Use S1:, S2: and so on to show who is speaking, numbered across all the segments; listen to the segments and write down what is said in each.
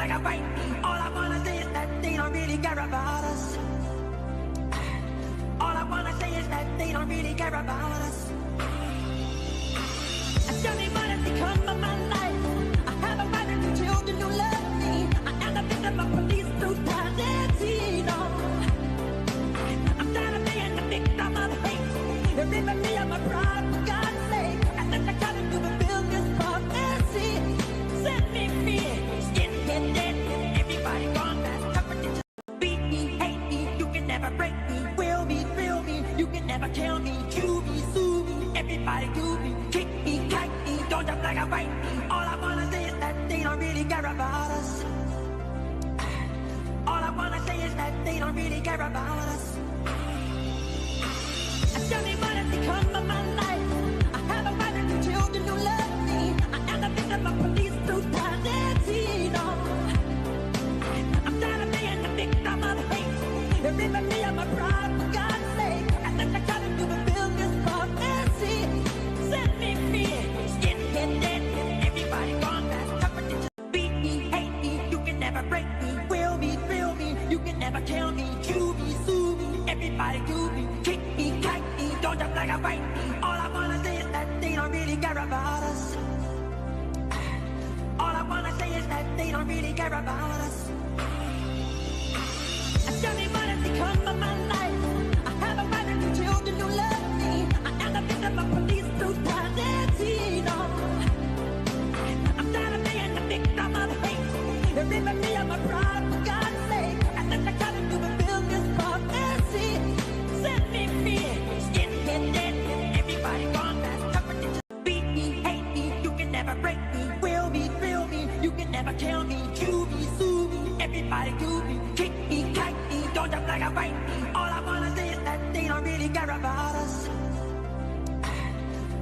S1: like a bite me. All I wanna say is that they don't really care about us. All I wanna say is that they don't really care about us. Tell me what has become of my life. I have a wife and two children who love me. I am the victim of police brutality. No, I'm tired of being the victim of hate. Remember me, I'm a pride, for God's sake. I let the God to fulfill this prophecy. Set me free, skin dead. Everybody gone past competition. Beat me, hate me, you can never break me. Will me, thrill me, you can never kill me. Chew me, sue me, everybody do me. Kick me, kite me, don't jump like a bite me. All I wanna say is that they don't really care about us. All I wanna say is that they don't really care about us. Tell me what has become of my life. I have a wife and two children who love me. I am the victim of police brutality. No, I'm tired of being the victim of hate. Remember me, I'm a pride, for God's sake. I let the God to fulfill this prophecy. Set me free, skin dead. Everybody gone past competition. Beat me, hate me, you can never break me. Will me, thrill me, you can never kill me. Chew me, sue me, everybody do me. Kick me, kite me, don't jump like a bite me. All I wanna say is that they don't really care about us. All I wanna say is that they don't really care about us. Tell me what has become of my life. I have a wife and two children who love me. I am the victim of police brutality. No, I'm tired of being the victim of hate. Remember me, I'm a pride, for God's sake. I let the God to fulfill this prophecy. Set me free, skin dead. Everybody gone past competition. Beat me, hate me, you can never break me. Will me, thrill me, you can never kill me. Chew me, sue me, everybody do me. Kick me, kite me, don't jump like a bite me. All I wanna say is that they don't really care about us.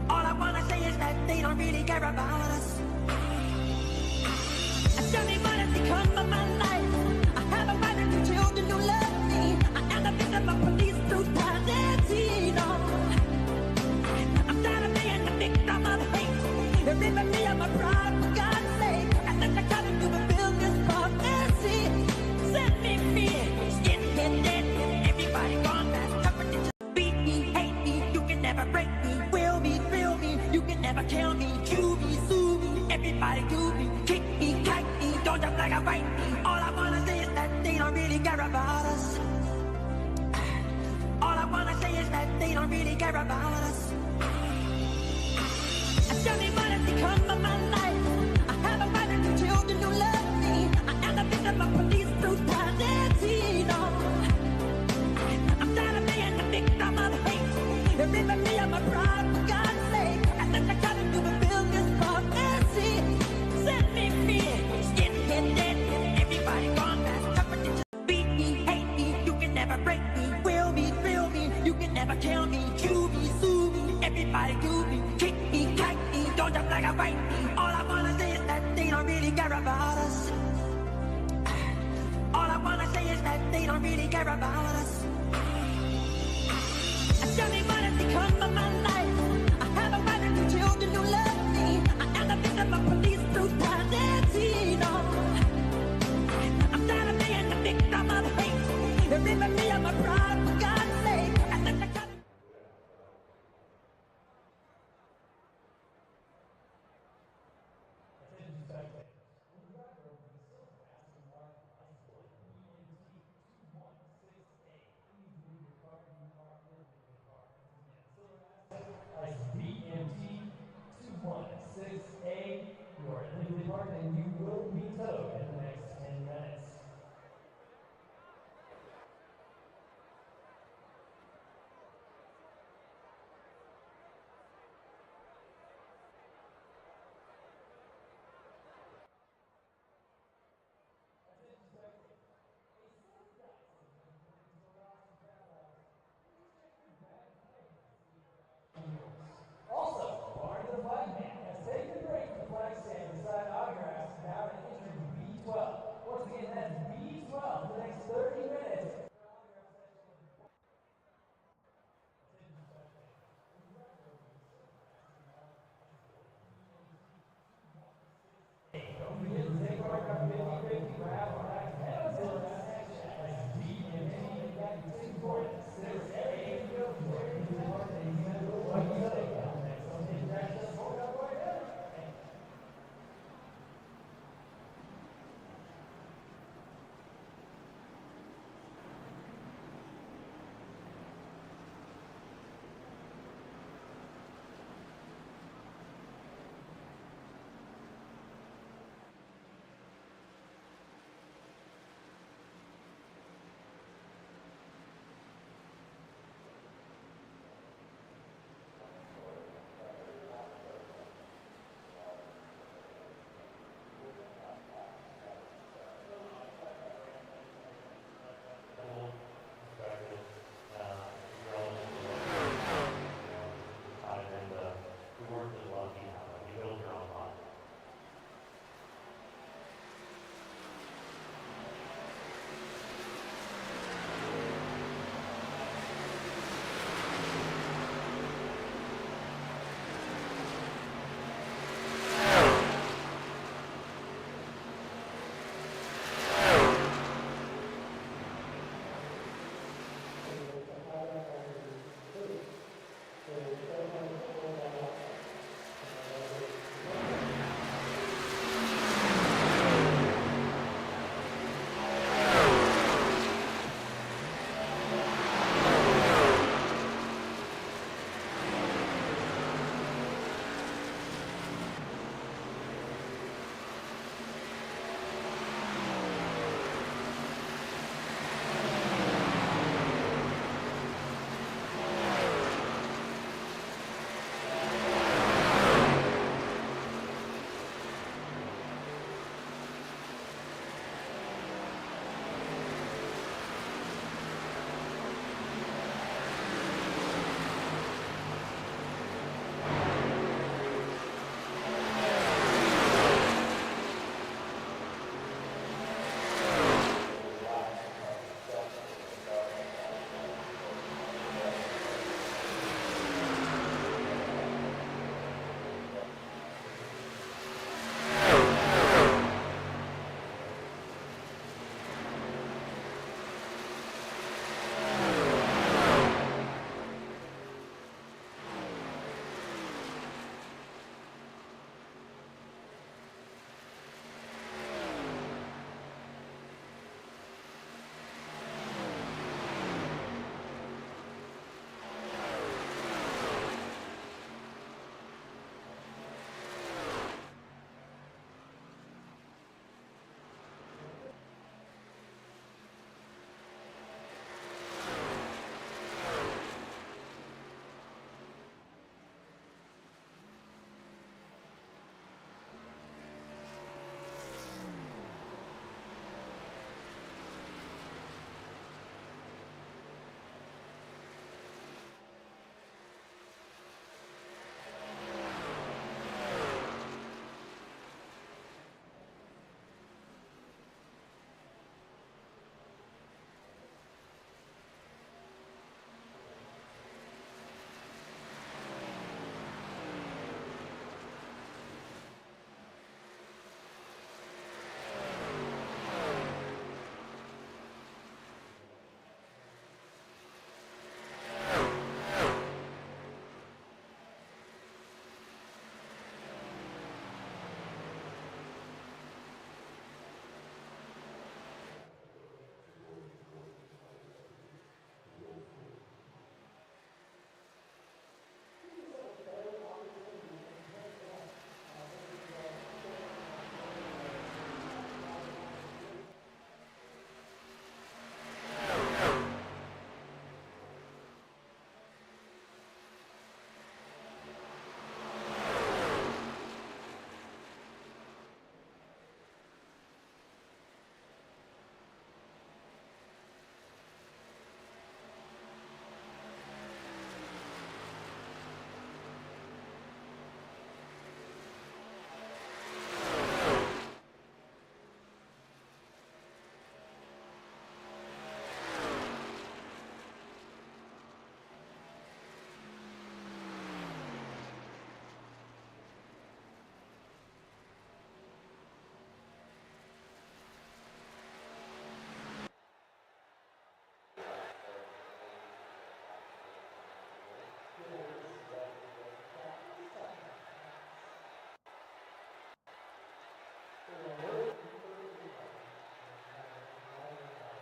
S1: All I wanna say is that they don't really care about us. Tell me what has become of my life. I have a wife and two children who love me. I am the victim of police brutality. No, I'm tired of being the victim of hate. Remember me, I'm a pride, for God's sake. I let the God to fulfill this prophecy. Set me free, skin dead. Everybody gone past competition. Beat me, hate me, you can never break me. Will me, thrill me, you can never kill me. Chew me, sue me, everybody do me. Kick me, kite me, don't jump like a bite me. All I wanna say is that they don't really care about us. All I wanna say is that they don't really care about us. Tell me what has become of my life. I have a wife and two children who love me. I am the victim of police brutality. No, I'm tired of being the victim of hate. Remember me, I'm a pride, for God's sake. I let the God to fulfill this prophecy. Set me free, skin dead. Everybody gone past competition. Beat me, hate me, you can never break me. Will me, thrill me, you can never kill me. Chew me, sue me, everybody do me. Kick me, kite me, don't jump like a bite me. All I wanna say is that they don't really care about us. All I wanna say is that they don't really care about us. Tell me what has become of my life. I have a wife and two children who love me. I am the victim of police brutality. No, I'm tired of being the victim of hate. Remember me, I'm a pride, for God's sake. I let the God.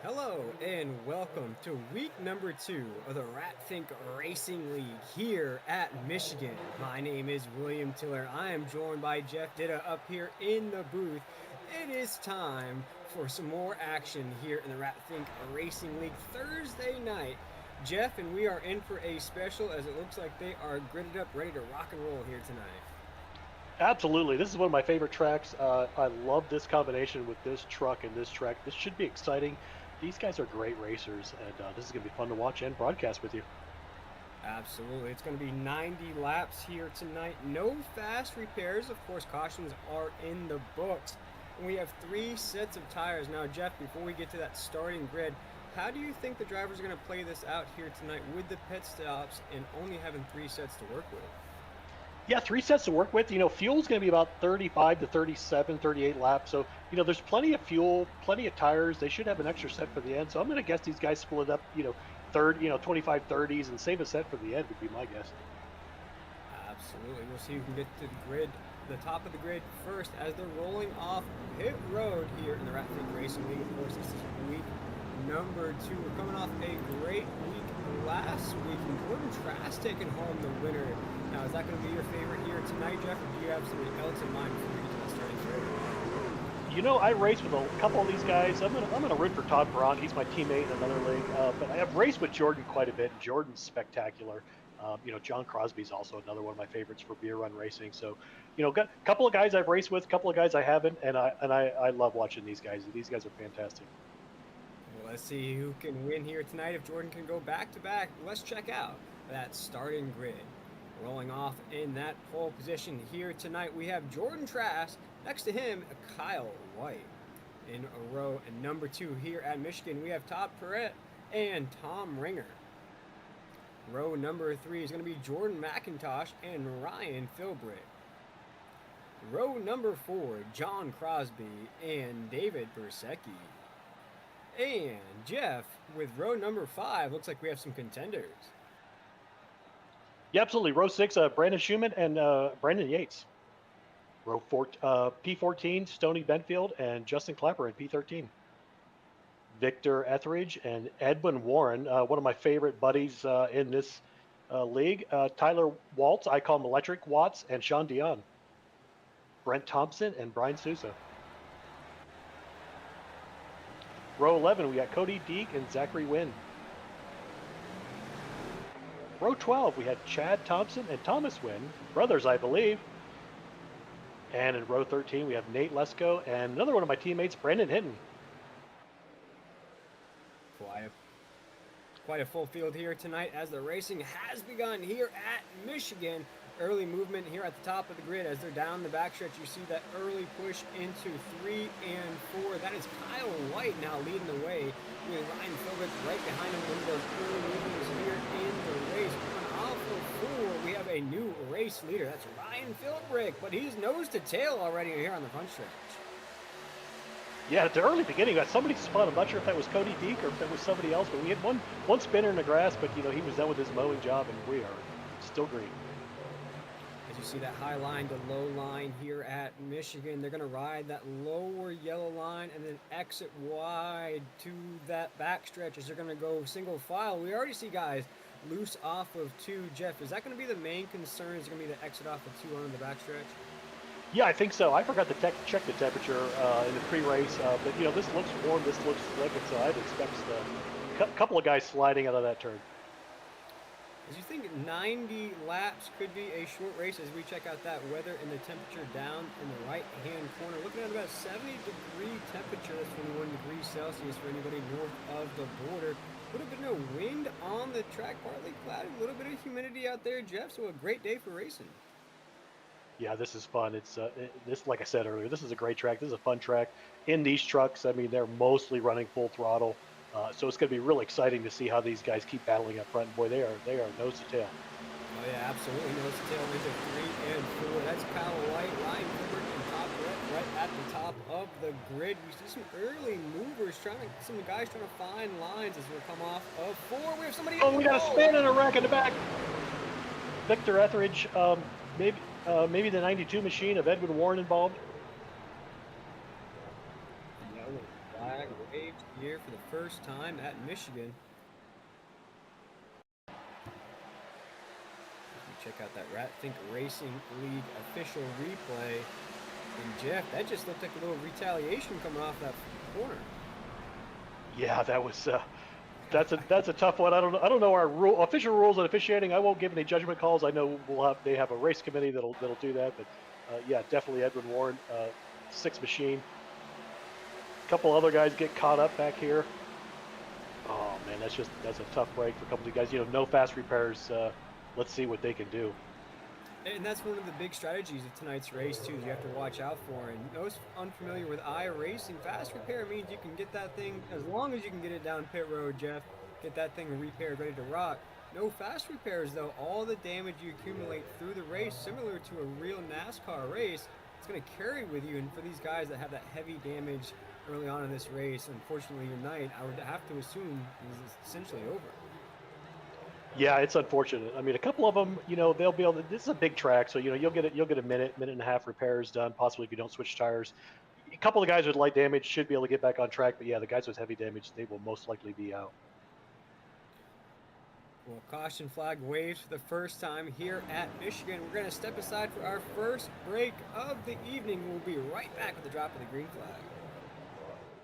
S2: Hello and welcome to week number 2 of the RatThink Racing League here at Michigan. My name is William Tiller. I am joined by Jeff Ditta up here in the booth. It is time for some more action here in the RatThink Racing League Thursday night. Jeff and we are in for a special as it looks like they are gridded up, ready to rock and roll here tonight.
S3: Absolutely. This is one of my favorite tracks. I love this combination with this truck and this track. This should be exciting. These guys are great racers, and this is going to be fun to watch and broadcast with you.
S2: Absolutely. It's going to be 90 laps here tonight. No fast repairs. Of course, cautions are in the books. And we have 3 sets of tires. Now, Jeff, before we get to that starting grid, how do you think the drivers are going to play this out here tonight with the pit stops and only having 3 sets to work with?
S3: Yeah, 3 sets to work with. Fuel's going to be about 35 to 37, 38 laps. So, there's plenty of fuel, plenty of tires. They should have an extra set for the end. So I'm going to guess these guys split up, 25 30s and save a set for the end would be my guess.
S2: Absolutely. We'll see who can get to the grid, the top of the grid first as they're rolling off pit road here in the RatThink Racing League. Of course, this is week number 2. We're coming off a great week last week, and Gordon Trask taking home the winner. Now, is that going to be your favorite here tonight, Jeff, or do you have something else in mind before we get to the starting grid?
S3: I race with a couple of these guys. I'm gonna root for Todd Braun. He's my teammate in another league. But I have raced with Jordan quite a bit. Jordan's spectacular. John Crosby's also another one of my favorites for beer run racing. So, got a couple of guys I've raced with, a couple of guys I haven't, and I love watching these guys. These guys are fantastic.
S2: Well, let's see who can win here tonight. If Jordan can go back to back, let's check out that starting grid. Rolling off in that pole position here tonight, we have Jordan Trask. Next to him, Kyle White. In row number 2 here at Michigan, we have Todd Perrett and Tom Ringer. Row number 3 is going to be Jordan McIntosh and Ryan Philbrick. Row number 4, John Crosby and David Bersecki. And Jeff, with row number 5, looks like we have some contenders.
S3: Yeah, absolutely. Row 6, Brandon Schumann and Brandon Yates. Row 4, P14, Stoney Benfield and Justin Clapper in P13. Victor Etheridge and Edwin Warren, one of my favorite buddies in this league. Tyler Waltz, I call him Electric Watts, and Sean Dion. Brent Thompson and Brian Sousa. Row 11, we got Cody Deek and Zachary Wynn. Row 12, we had Chad Thompson and Thomas Wynn, brothers, I believe. And in row 13, we have Nate Lesko and another one of my teammates, Brandon Hinton.
S2: Quite a full field here tonight as the racing has begun here at Michigan. Early movement here at the top of the grid as they're down the backstretch. You see that early push into 3 and 4. That is Kyle White now leading the way with Ryan Philbrick right behind him. One of those early movers here in the race. Coming off of 4, we have a new race leader. That's Ryan Philbrick, but he's nose to tail already here on the front stretch.
S3: Yeah, at the early beginning, somebody spun. I'm not sure if that was Cody Deek or if that was somebody else, but we had one spinner in the grass, but he was done with his mowing job, and we are still green.
S2: As you see that high line to low line here at Michigan, they're going to ride that lower yellow line and then exit wide to that backstretch as they're going to go single file. We already see guys loose off of 2. Jeff, is that going to be the main concern? Is it going to be the exit off of 2 on the backstretch?
S3: Yeah, I think so. I forgot to check the temperature in the pre-race, but this looks warm, this looks slick, and so I'd expect a couple of guys sliding out of that turn.
S2: As you think 90 laps could be a short race as we check out that weather and the temperature down in the right-hand corner. Looking at about 70-degree temperature, that's 21 degrees Celsius for anybody north of the border. A little bit of wind on the track, partly cloudy, a little bit of humidity out there, Jeff, so a great day for racing.
S3: Yeah, this is fun. It's this, like I said earlier, this is a great track. This is a fun track. In these trucks, I mean, they're mostly running full throttle, so it's going to be really exciting to see how these guys keep battling up front. Boy, they are nose to tail.
S2: Oh yeah, absolutely nose to tail into 3 and 4. That's Kyle White, Ryan Philbrick, and Todd Perrett right at the top of the grid. We see some early movers some guys trying to find lines as we come off of 4. We have somebody.
S3: Oh, we got a spin and a wreck in the back. Victor Etheridge, maybe the 92 machine of Edwin Warren involved.
S2: flag waved here for the first time at Michigan. Check out that Think Racing League official replay. And Jeff, that just looked like a little retaliation coming off that corner.
S3: Yeah, that was that's a tough one. I don't know our official rules on officiating. I won't give any judgment calls. I know they have a race committee that'll do that. But yeah, definitely Edwin Warren, 6 machine. A couple other guys get caught up back here. Oh man, that's a tough break for a couple of guys. No fast repairs. Let's see what they can do.
S2: And that's one of the big strategies of tonight's race too. You have to watch out for. And those unfamiliar with iRacing, fast repair means you can get that thing as long as you can get it down pit road, Jeff. Get that thing repaired, ready to rock. No fast repairs though. All the damage you accumulate through the race, similar to a real NASCAR race, it's going to carry with you. And for these guys that have that heavy damage early on in this race, unfortunately, your night, I would have to assume, is essentially over.
S3: Yeah, it's unfortunate. I mean, a couple of them, they'll be able to. This is a big track, so you'll get a minute and a half repairs done, possibly if you don't switch tires. A couple of guys with light damage should be able to get back on track, but yeah, the guys with heavy damage, they will most likely be out.
S2: Well, caution flag waves for the first time here at Michigan. We're going to step aside for our first break of the evening. We'll be right back with the drop of the green flag.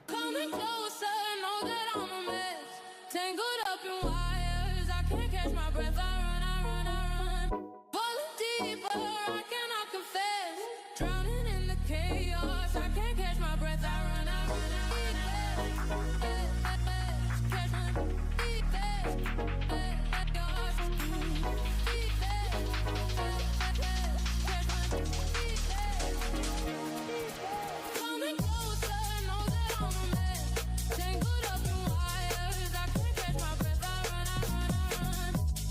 S1: Coming closer, know that I'm a mess. Tangled up in wires, I can't catch my breath. I run. Falling deeper, I cannot confess. Drowning in the chaos, I can't catch my breath. I run. Catch my coming closer, know that I'm a mess. Tangled up in wires, I can't catch my breath. I run.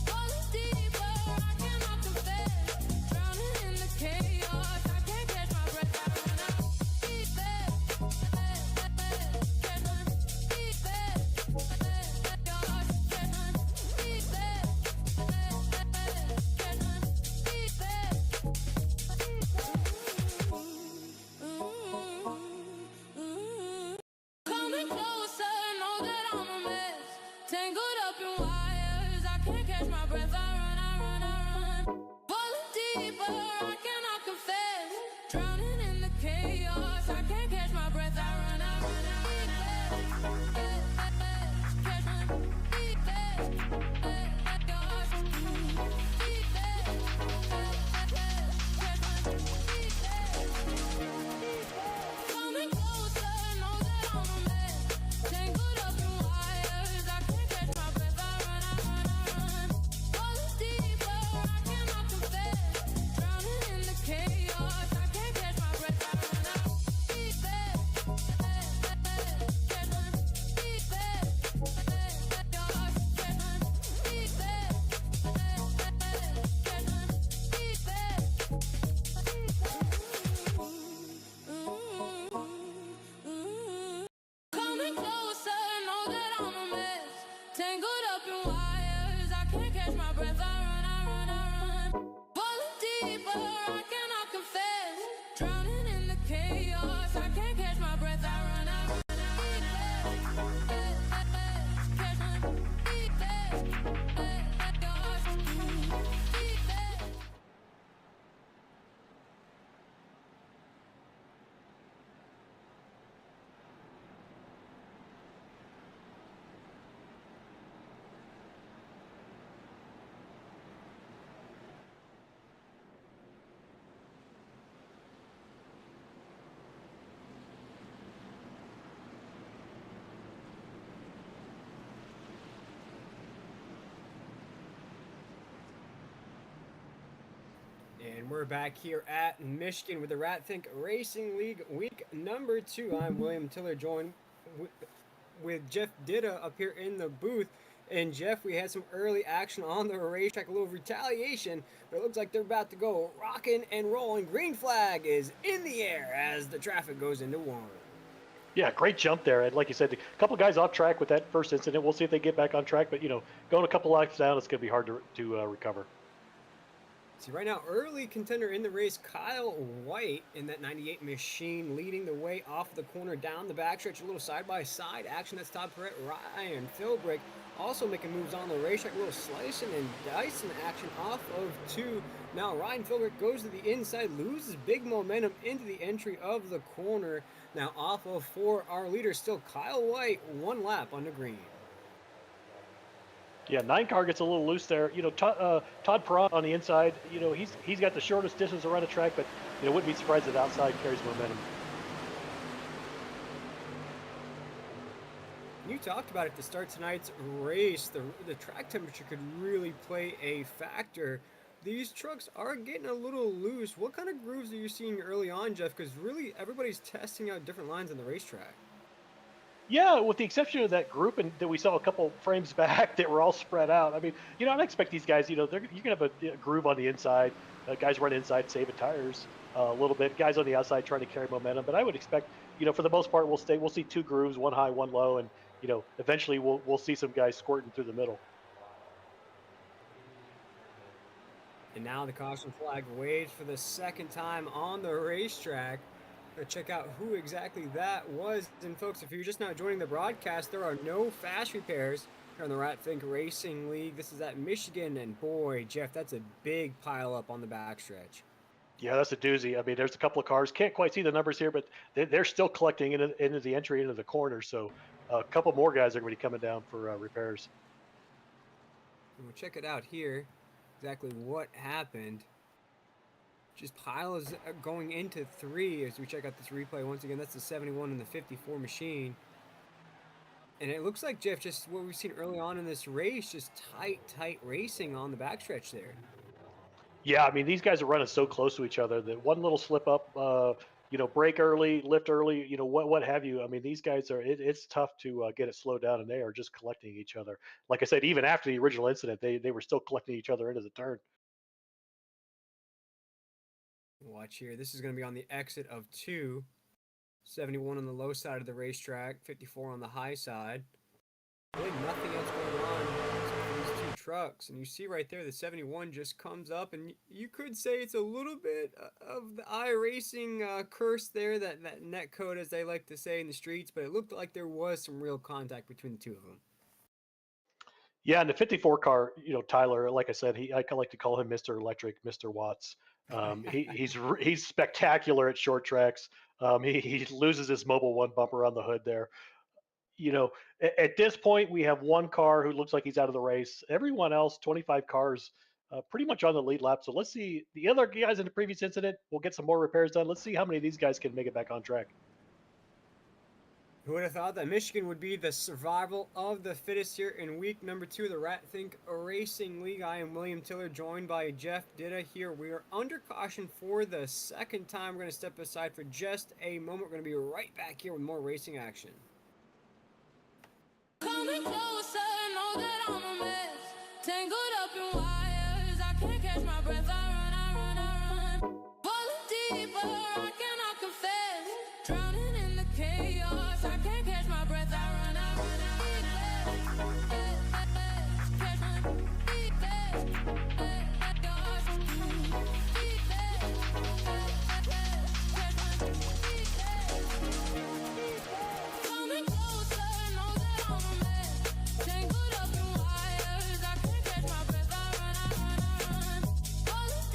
S1: Falling deeper, I cannot confess. Drowning in the chaos, I can't catch my breath. I run. Catch my coming closer, know that I'm a mess. Tangled up in wires, I can't catch my breath. I run. Falling deeper, I cannot confess. Drowning in the chaos, I can't catch my breath. I run. Catch my coming closer, know that I'm a mess. Tangled up in wires, I can't catch my breath. I run. Falling deeper, I cannot confess. Drowning in the chaos, I can't catch my breath. I run. Catch my coming closer, know that I'm a mess. Tangled up in wires, I can't catch my breath. I run. Falling deeper, I cannot confess. Drowning in the chaos, I can't catch my breath. I run. Catch my
S2: And we're back here at Michigan with the Think Racing League week number 2. I'm William Tiller, joined with Jeff Ditta up here in the booth. And Jeff, we had some early action on the racetrack, a little retaliation, but it looks like they're about to go rocking and rolling. Green flag is in the air as the traffic goes into Warren.
S3: Yeah, great jump there. And like you said, a couple guys off track with that first incident. We'll see if they get back on track. But going a couple laps down, it's going to be hard to recover.
S2: See, right now, early contender in the race, Kyle White in that 98 machine, leading the way off the corner down the backstretch. A little side-by-side action. That's top threat Ryan Philbrick also making moves on the racetrack. A little slicing and dicing action off of two. Now Ryan Philbrick goes to the inside, loses big momentum into the entry of the corner. Now off of four, our leader still Kyle White, one lap on the green.
S3: Yeah, 9 car gets a little loose there. Todd Perron on the inside. He's got the shortest distance around the track, but wouldn't be surprised if outside carries momentum.
S2: You talked about it to start tonight's race. The track temperature could really play a factor. These trucks are getting a little loose. What kind of grooves are you seeing early on, Jeff? Because really everybody's testing out different lines on the racetrack.
S3: Yeah, with the exception of that group and that we saw a couple frames back that were all spread out. I mean, I expect these guys. You can have a groove on the inside. Guys run inside, saving tires a little bit. Guys on the outside trying to carry momentum. But I would expect, for the most part, we'll see 2 grooves, one high, one low, and eventually we'll see some guys squirting through the middle.
S2: And now the caution flag waves for the second time on the racetrack. Check out who exactly that was. And folks, if you're just now joining the broadcast, there are no fast repairs here on the RFRL Racing League. This is at Michigan, and boy, Jeff, that's a big pile up on the backstretch.
S3: Yeah, that's a doozy. I mean, there's a couple of cars. Can't quite see the numbers here, but they're still collecting into the entry into the corner. So a couple more guys are going to be coming down for repairs.
S2: And we'll check it out here, exactly what happened. Just piles going into 3 as we check out this replay once again. That's the 71 and the 54 machine. And it looks like, Jeff, just what we've seen early on in this race, just tight racing on the backstretch there.
S3: Yeah, I mean, these guys are running so close to each other that one little slip up, brake early, lift early, what have you. I mean, these guys it's tough to get it slowed down, and they are just collecting each other. Like I said, even after the original incident, they were still collecting each other into the turn.
S2: Watch here. This is going to be on the exit of 2. 71 on the low side of the racetrack, 54 on the high side. Really nothing else going on except these 2 trucks. And you see right there, the 71 just comes up, and you could say it's a little bit of the iRacing curse there, that net code, as they like to say in the streets, but it looked like there was some real contact between the 2 of them.
S3: Yeah, and the 54 car, Tyler, like I said, I like to call him Mr. Electric, Mr. Watts. He's spectacular at short tracks. He loses his Mobil 1 bumper on the hood there. At this point, we have 1 car who looks like he's out of the race. Everyone else, 25 cars, pretty much on the lead lap. So let's see. The other guys in the previous incident, we'll get some more repairs done. Let's see how many of these guys can make it back on track.
S2: Who would have thought that Michigan would be the survival of the fittest here in week number 2 of the RFRL Racing League? I am William Tiller, joined by Jeff Ditta here. We are under caution for the second time. We're going to step aside for just a moment. We're going to be right back here with more racing action.
S1: Coming closer, know that I'm a mess. Tangled up in wires, I can't catch my breath. I run. Falling deeper, I cannot confess. Drowning in the chaos, I can't catch my breath. I run. Catch my coming closer, know that I'm a mess. Tangled up in wires, I can't catch my breath. I run. Falling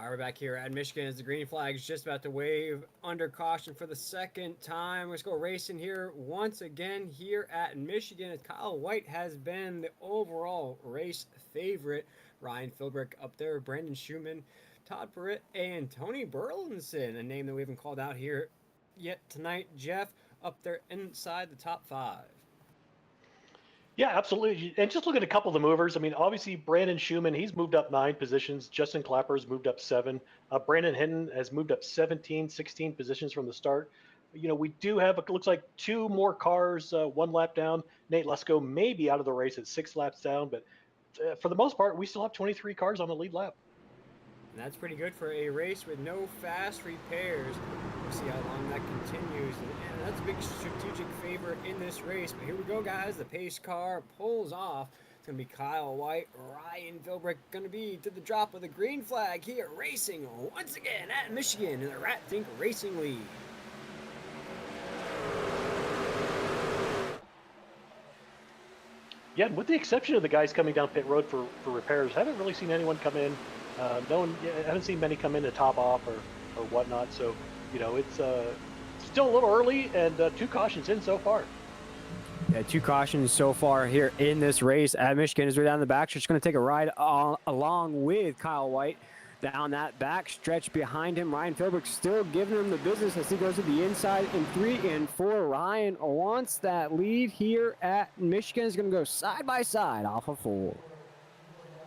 S2: All right, we're back here at Michigan as the green flag is just about to wave under caution for the second time. Let's go racing here once again here at Michigan as Kyle White has been the overall race favorite. Ryan Philbrick up there, Brandon Schumann, Todd Perritt, and Tony Burleson, a name that we haven't called out here yet tonight. Jeff, up there inside the top 5.
S3: Yeah, absolutely. And just look at a couple of the movers. I mean, obviously, Brandon Schumann, he's moved up 9 positions. Justin Clapper's moved up 7. Brandon Hinton has moved up 17, 16 positions from the start. We do have, it looks like 2 more cars, 1 lap down. Nate Lesko may be out of the race at 6 laps down, but for the most part, we still have 23 cars on the lead lap.
S2: And that's pretty good for a race with no fast repairs. We'll see how long that continues. And that's a big strategic favor in this race. But here we go, guys. The pace car pulls off. It's going to be Kyle White, Ryan Philbrick going to be to the drop of the green flag here, racing once again at Michigan in the RFRL Racing League.
S3: Yeah, with the exception of the guys coming down pit road for repairs, haven't really seen anyone come in. Haven't seen many come in to top off or whatnot. So, it's still a little early, and 2 cautions in so far.
S2: Yeah, 2 cautions so far here in this race at Michigan as we're down the back stretch. Going to take a ride along with Kyle White down that back stretch behind him. Ryan Philbrick still giving him the business as he goes to the inside in 3 and 4. Ryan wants that lead here at Michigan. Is going to go side by side off of 4.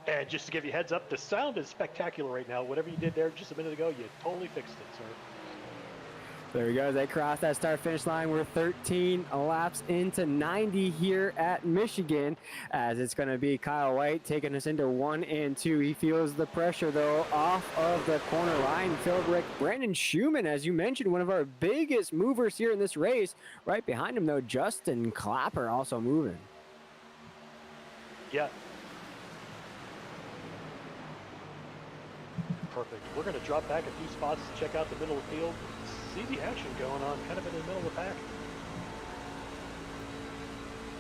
S3: And just to give you a heads up, the sound is spectacular right now. Whatever you did there just a minute ago, you totally fixed it, sir.
S2: There we go. They cross that start-finish line. We're 13 laps into 90 here at Michigan, as it's going to be Kyle White taking us into 1 and 2. He feels the pressure, though, off of the corner. Ryan Philbrick, Brandon Schumann, as you mentioned, one of our biggest movers here in this race. Right behind him, though, Justin Clapper also moving.
S3: Yeah. Perfect. We're going to drop back a few spots to check out the middle of the field. See the action going on kind of in the middle of the pack.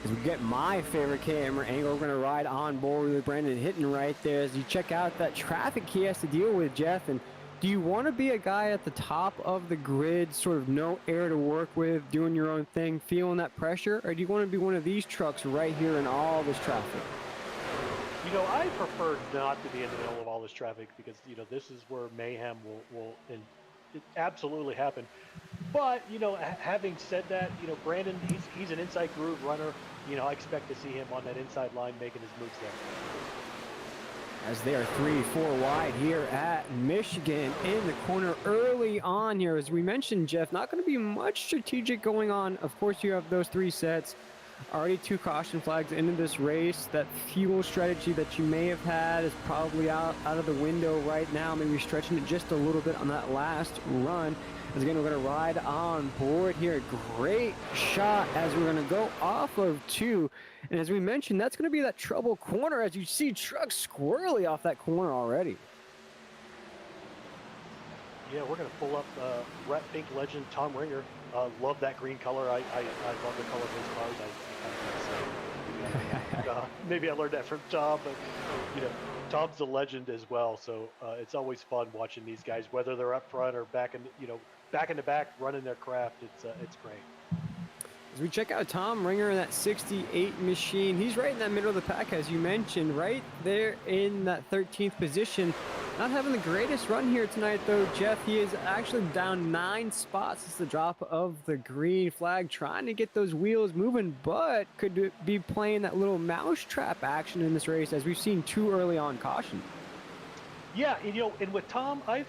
S2: As we get my favorite camera angle, we're going to ride on board with Brandon Hinton right there as you check out that traffic he has to deal with, Jeff. And do you want to be a guy at the top of the grid, sort of no air to work with, doing your own thing, feeling that pressure? Or do you want to be one of these trucks right here in all this traffic?
S3: I prefer not to be in the middle of all this traffic because, this is where mayhem will absolutely happen. But, having said that, Brandon, he's an inside groove runner. I expect to see him on that inside line making his moves there.
S2: As they are 3-4 wide here at Michigan in the corner early on here. As we mentioned, Jeff, not going to be much strategic going on. Of course, you have those 3 sets. Already 2 caution flags into this race. That fuel strategy that you may have had is probably out of the window right now. Maybe stretching it just a little bit on that last run. As again, we're going to ride on board here. Great shot as we're going to go off of 2. And as we mentioned, that's going to be that trouble corner as you see trucks squirrely off that corner already.
S3: Yeah, we're going to pull up Rat Pink legend Tom Ringer. Love that green color. I love the color of his cars. Maybe I learned that from Tom, but Tom's a legend as well. So it's always fun watching these guys, whether they're up front or back in the back running their craft. It's great.
S2: As we check out Tom Ringer in that 68 machine, he's right in that middle of the pack, as you mentioned, right there in that 13th position. Not having the greatest run here tonight, though, Jeff. He is actually down 9 spots since the drop of the green flag, trying to get those wheels moving, but could be playing that little mousetrap action in this race, as we've seen too early on caution.
S3: Yeah, and with Tom, I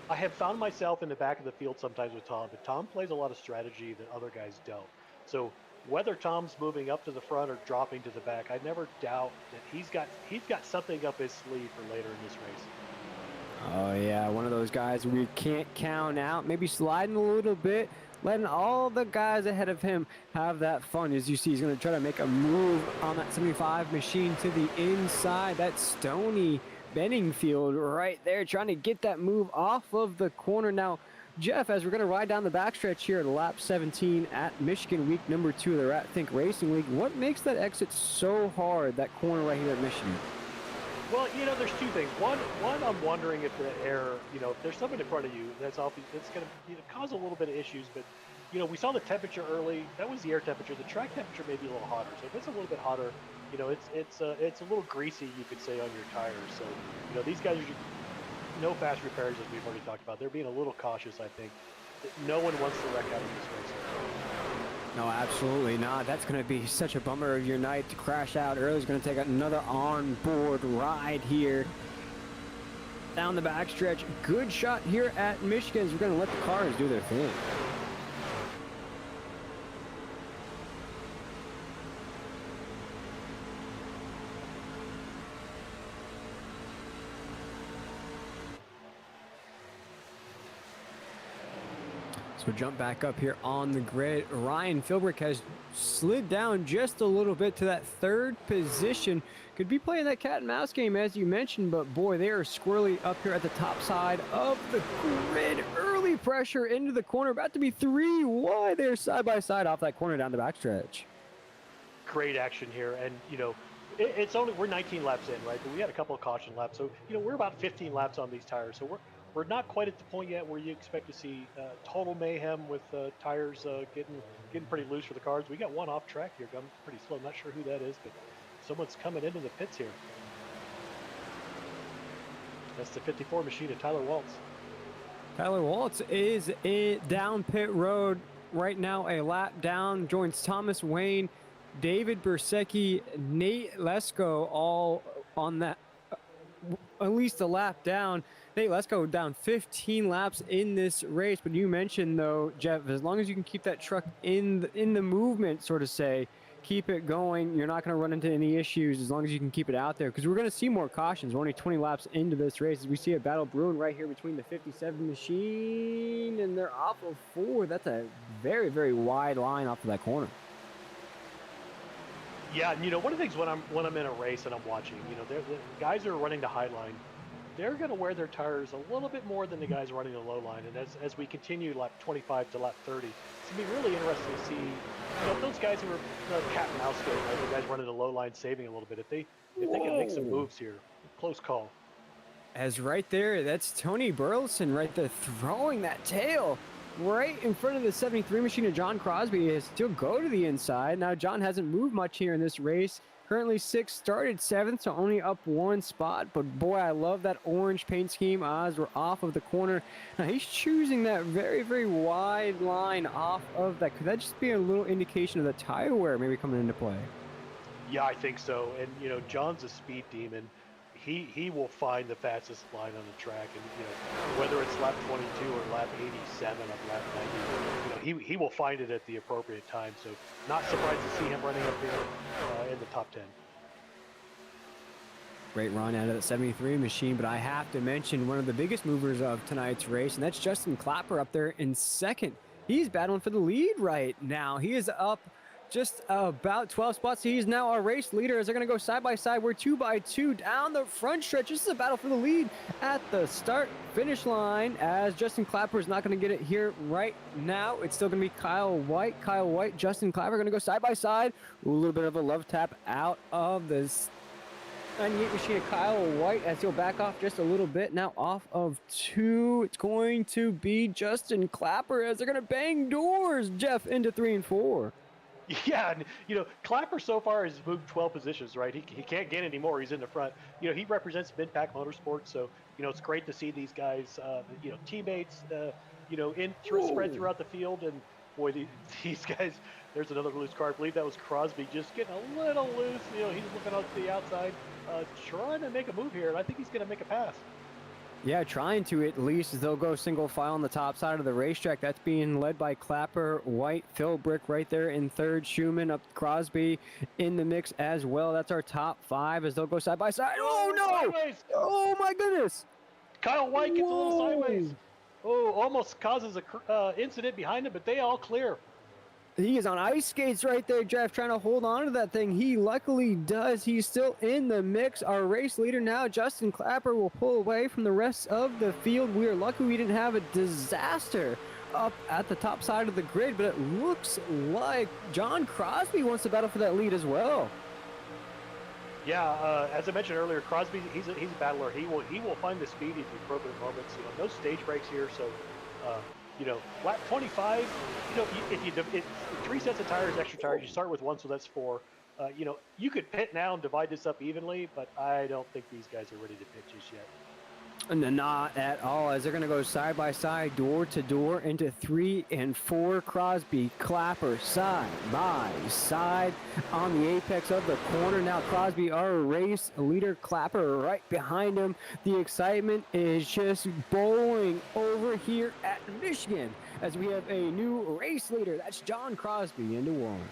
S3: have found myself in the back of the field sometimes with Tom, but Tom plays a lot of strategy that other guys don't. So whether Tom's moving up to the front or dropping to the back, I never doubt that he's got something up his sleeve for later in this race.
S2: Oh yeah, one of those guys we can't count out. Maybe sliding a little bit, letting all the guys ahead of him have that fun. As you see, he's going to try to make a move on that 75 machine to the inside. That Stony Benningfield right there, trying to get that move off of the corner. Now, Jeff, as we're going to ride down the backstretch here at lap 17 at Michigan, week number 2 of the RFRL Racing League, what makes that exit so hard, that corner right here at Michigan?
S3: Well, there's two things. One, I'm wondering if the air, if there's something in front of you that's off, that's going to cause a little bit of issues. But we saw the temperature early. That was the air temperature. The track temperature may be a little hotter. So if it's a little bit hotter, it's a little greasy, you could say, on your tires. So these guys are no fast repairs, as we've already talked about. They're being a little cautious, I think. No one wants to wreck out of this race.
S2: No, absolutely not. That's going to be such a bummer of your night to crash out early. It's going to take another on-board ride here down the backstretch. Good shot here at Michigan. We're going to let the cars do their thing. So jump back up here on the grid. Ryan Philbrick has slid down just a little bit to that third position. Could be playing that cat and mouse game, as you mentioned, but boy, they are squirrely up here at the top side of the grid. Early pressure into the corner, about to be 3 wide there, side by side off that corner down the backstretch.
S3: Great action here, and we're 19 laps in, right? But we had a couple of caution laps, so we're about 15 laps on these tires, so we're not quite at the point yet where you expect to see total mayhem with tires getting pretty loose for the cars. We got one off track here, going pretty slow. Not sure who that is, but someone's coming into the pits here. That's the 54 machine of Tyler Waltz.
S2: Tyler Waltz is down pit road right now, a lap down. Joins Thomas Wayne, David Bersecki, Nate Lesko, all on that, at least a lap down. Nate Lesko down 15 laps in this race, but you mentioned, though, Jeff, as long as you can keep that truck in the movement, sort of say, keep it going, you're not going to run into any issues as long as you can keep it out there, because we're going to see more cautions. We're only 20 laps into this race as we see a battle brewing right here between the 57 machine and they're off of 4. That's a very, very wide line off of that corner.
S3: Yeah, and one of the things when I'm in a race and I'm watching, the guys who are running the high line, they're going to wear their tires a little bit more than the guys running the low line. And as we continue lap 25 to lap 30, it's going to be really interesting to see, those guys who are cat and mouse game, right? The guys running the low line saving a little bit. If they can make some moves here, close call.
S2: As right there, that's Tony Burleson right there throwing that tail right in front of the 73 machine of John Crosby. Is still go to the inside. Now John hasn't moved much here in this race. Currently 6th, started 7th, so only up 1 spot. But boy, I love that orange paint scheme as we're off of the corner. Now he's choosing that very, very wide line off of that. Could that just be a little indication of the tire wear maybe coming into play?
S3: Yeah, I think so. And John's a speed demon. He will find the fastest line on the track, and whether it's lap 22 or lap 87 of lap 90, he will find it at the appropriate time. So not surprised to see him running up here in the top 10.
S2: Great run out of the 73 machine, but I have to mention one of the biggest movers of tonight's race, and that's Justin Clapper up there in 2nd. He's battling for the lead right now. He is up just about 12 spots. He's now our race leader as they're going to go side by side. We're 2 by 2 down the front stretch. This is a battle for the lead at the start finish line as Justin Clapper is not going to get it here right now. It's still going to be Kyle White, Justin Clapper going to go side by side. A little bit of a love tap out of this 98 machine of Kyle White as he'll back off just a little bit. Now off of 2, it's going to be Justin Clapper as they're going to bang doors, Jeff, into 3 and 4.
S3: Yeah, and Clapper so far has moved 12 positions, right? He can't get any more. He's in the front. He represents mid-pack motorsports, so it's great to see these guys, teammates, spread throughout the field. And boy, these guys. There's another loose car. I believe that was Crosby just getting a little loose. He's looking out to the outside, trying to make a move here, and I think he's going to make a pass.
S2: Yeah, trying to at least, as they'll go single file on the top side of the racetrack. That's being led by Clapper, White, Philbrick right there in 3rd, Schumann up Crosby in the mix as well. That's our top 5 as they'll go side by side. Oh, no!
S3: Sideways.
S2: Oh, my goodness!
S3: Kyle White gets a little sideways. Oh, almost causes a incident behind him, but they all clear.
S2: He is on ice skates right there, Jeff, trying to hold on to that thing. He luckily does. He's still in the mix. Our race leader now, Justin Clapper, will pull away from the rest of the field. We are lucky we didn't have a disaster up at the top side of the grid, but it looks like John Crosby wants to battle for that lead as well.
S3: Yeah, as I mentioned earlier, Crosby he's a battler. He will find the speed at the appropriate moments. No stage breaks here, so lap 25. If 3 sets of tires, extra tires, you start with one, so that's four. You could pit now and divide this up evenly, but I don't think these guys are ready to pit just yet.
S2: Not at all, as they're going to go side by side, door to door into 3 and 4. Crosby, Clapper, side by side on the apex of the corner. Now Crosby, our race leader, Clapper right behind him. The excitement is just bowling over here at Michigan as we have a new race leader. That's John Crosby into one.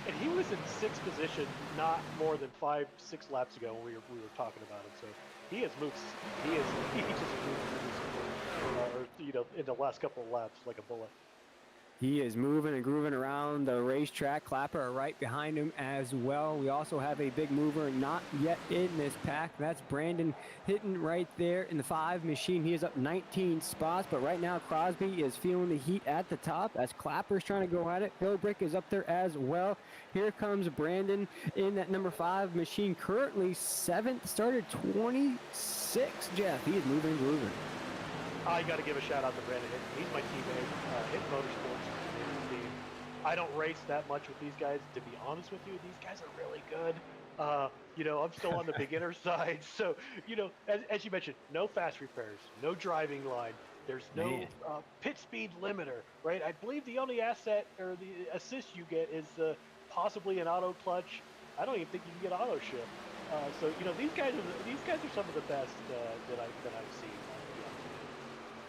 S3: And he was in sixth position not more than 5-6 laps ago when we were talking about him. So he has moved. He just moved in the last couple of laps like a bullet.
S2: He is moving and grooving around the racetrack. Clapper right behind him as well. We also have a big mover not yet in this pack. That's Brandon hitting right there in the 5 machine. He is up 19 spots, but right now Crosby is feeling the heat at the top as Clapper's trying to go at it. Philbrick is up there as well. Here comes Brandon in that number 5 machine, currently 7th, started 26, Jeff. He is moving and grooving.
S3: I got to give a shout out to Brandon Hinton. He's my teammate. Hinton Motorsports is his team. I don't race that much with these guys. To be honest with you, these guys are really good. I'm still on the beginner side. So, as you mentioned, no fast repairs, no driving line. There's no pit speed limiter, right? I believe the only asset or the assist you get is possibly an auto clutch. I don't even think you can get auto shift. These guys are some of the best that I've seen.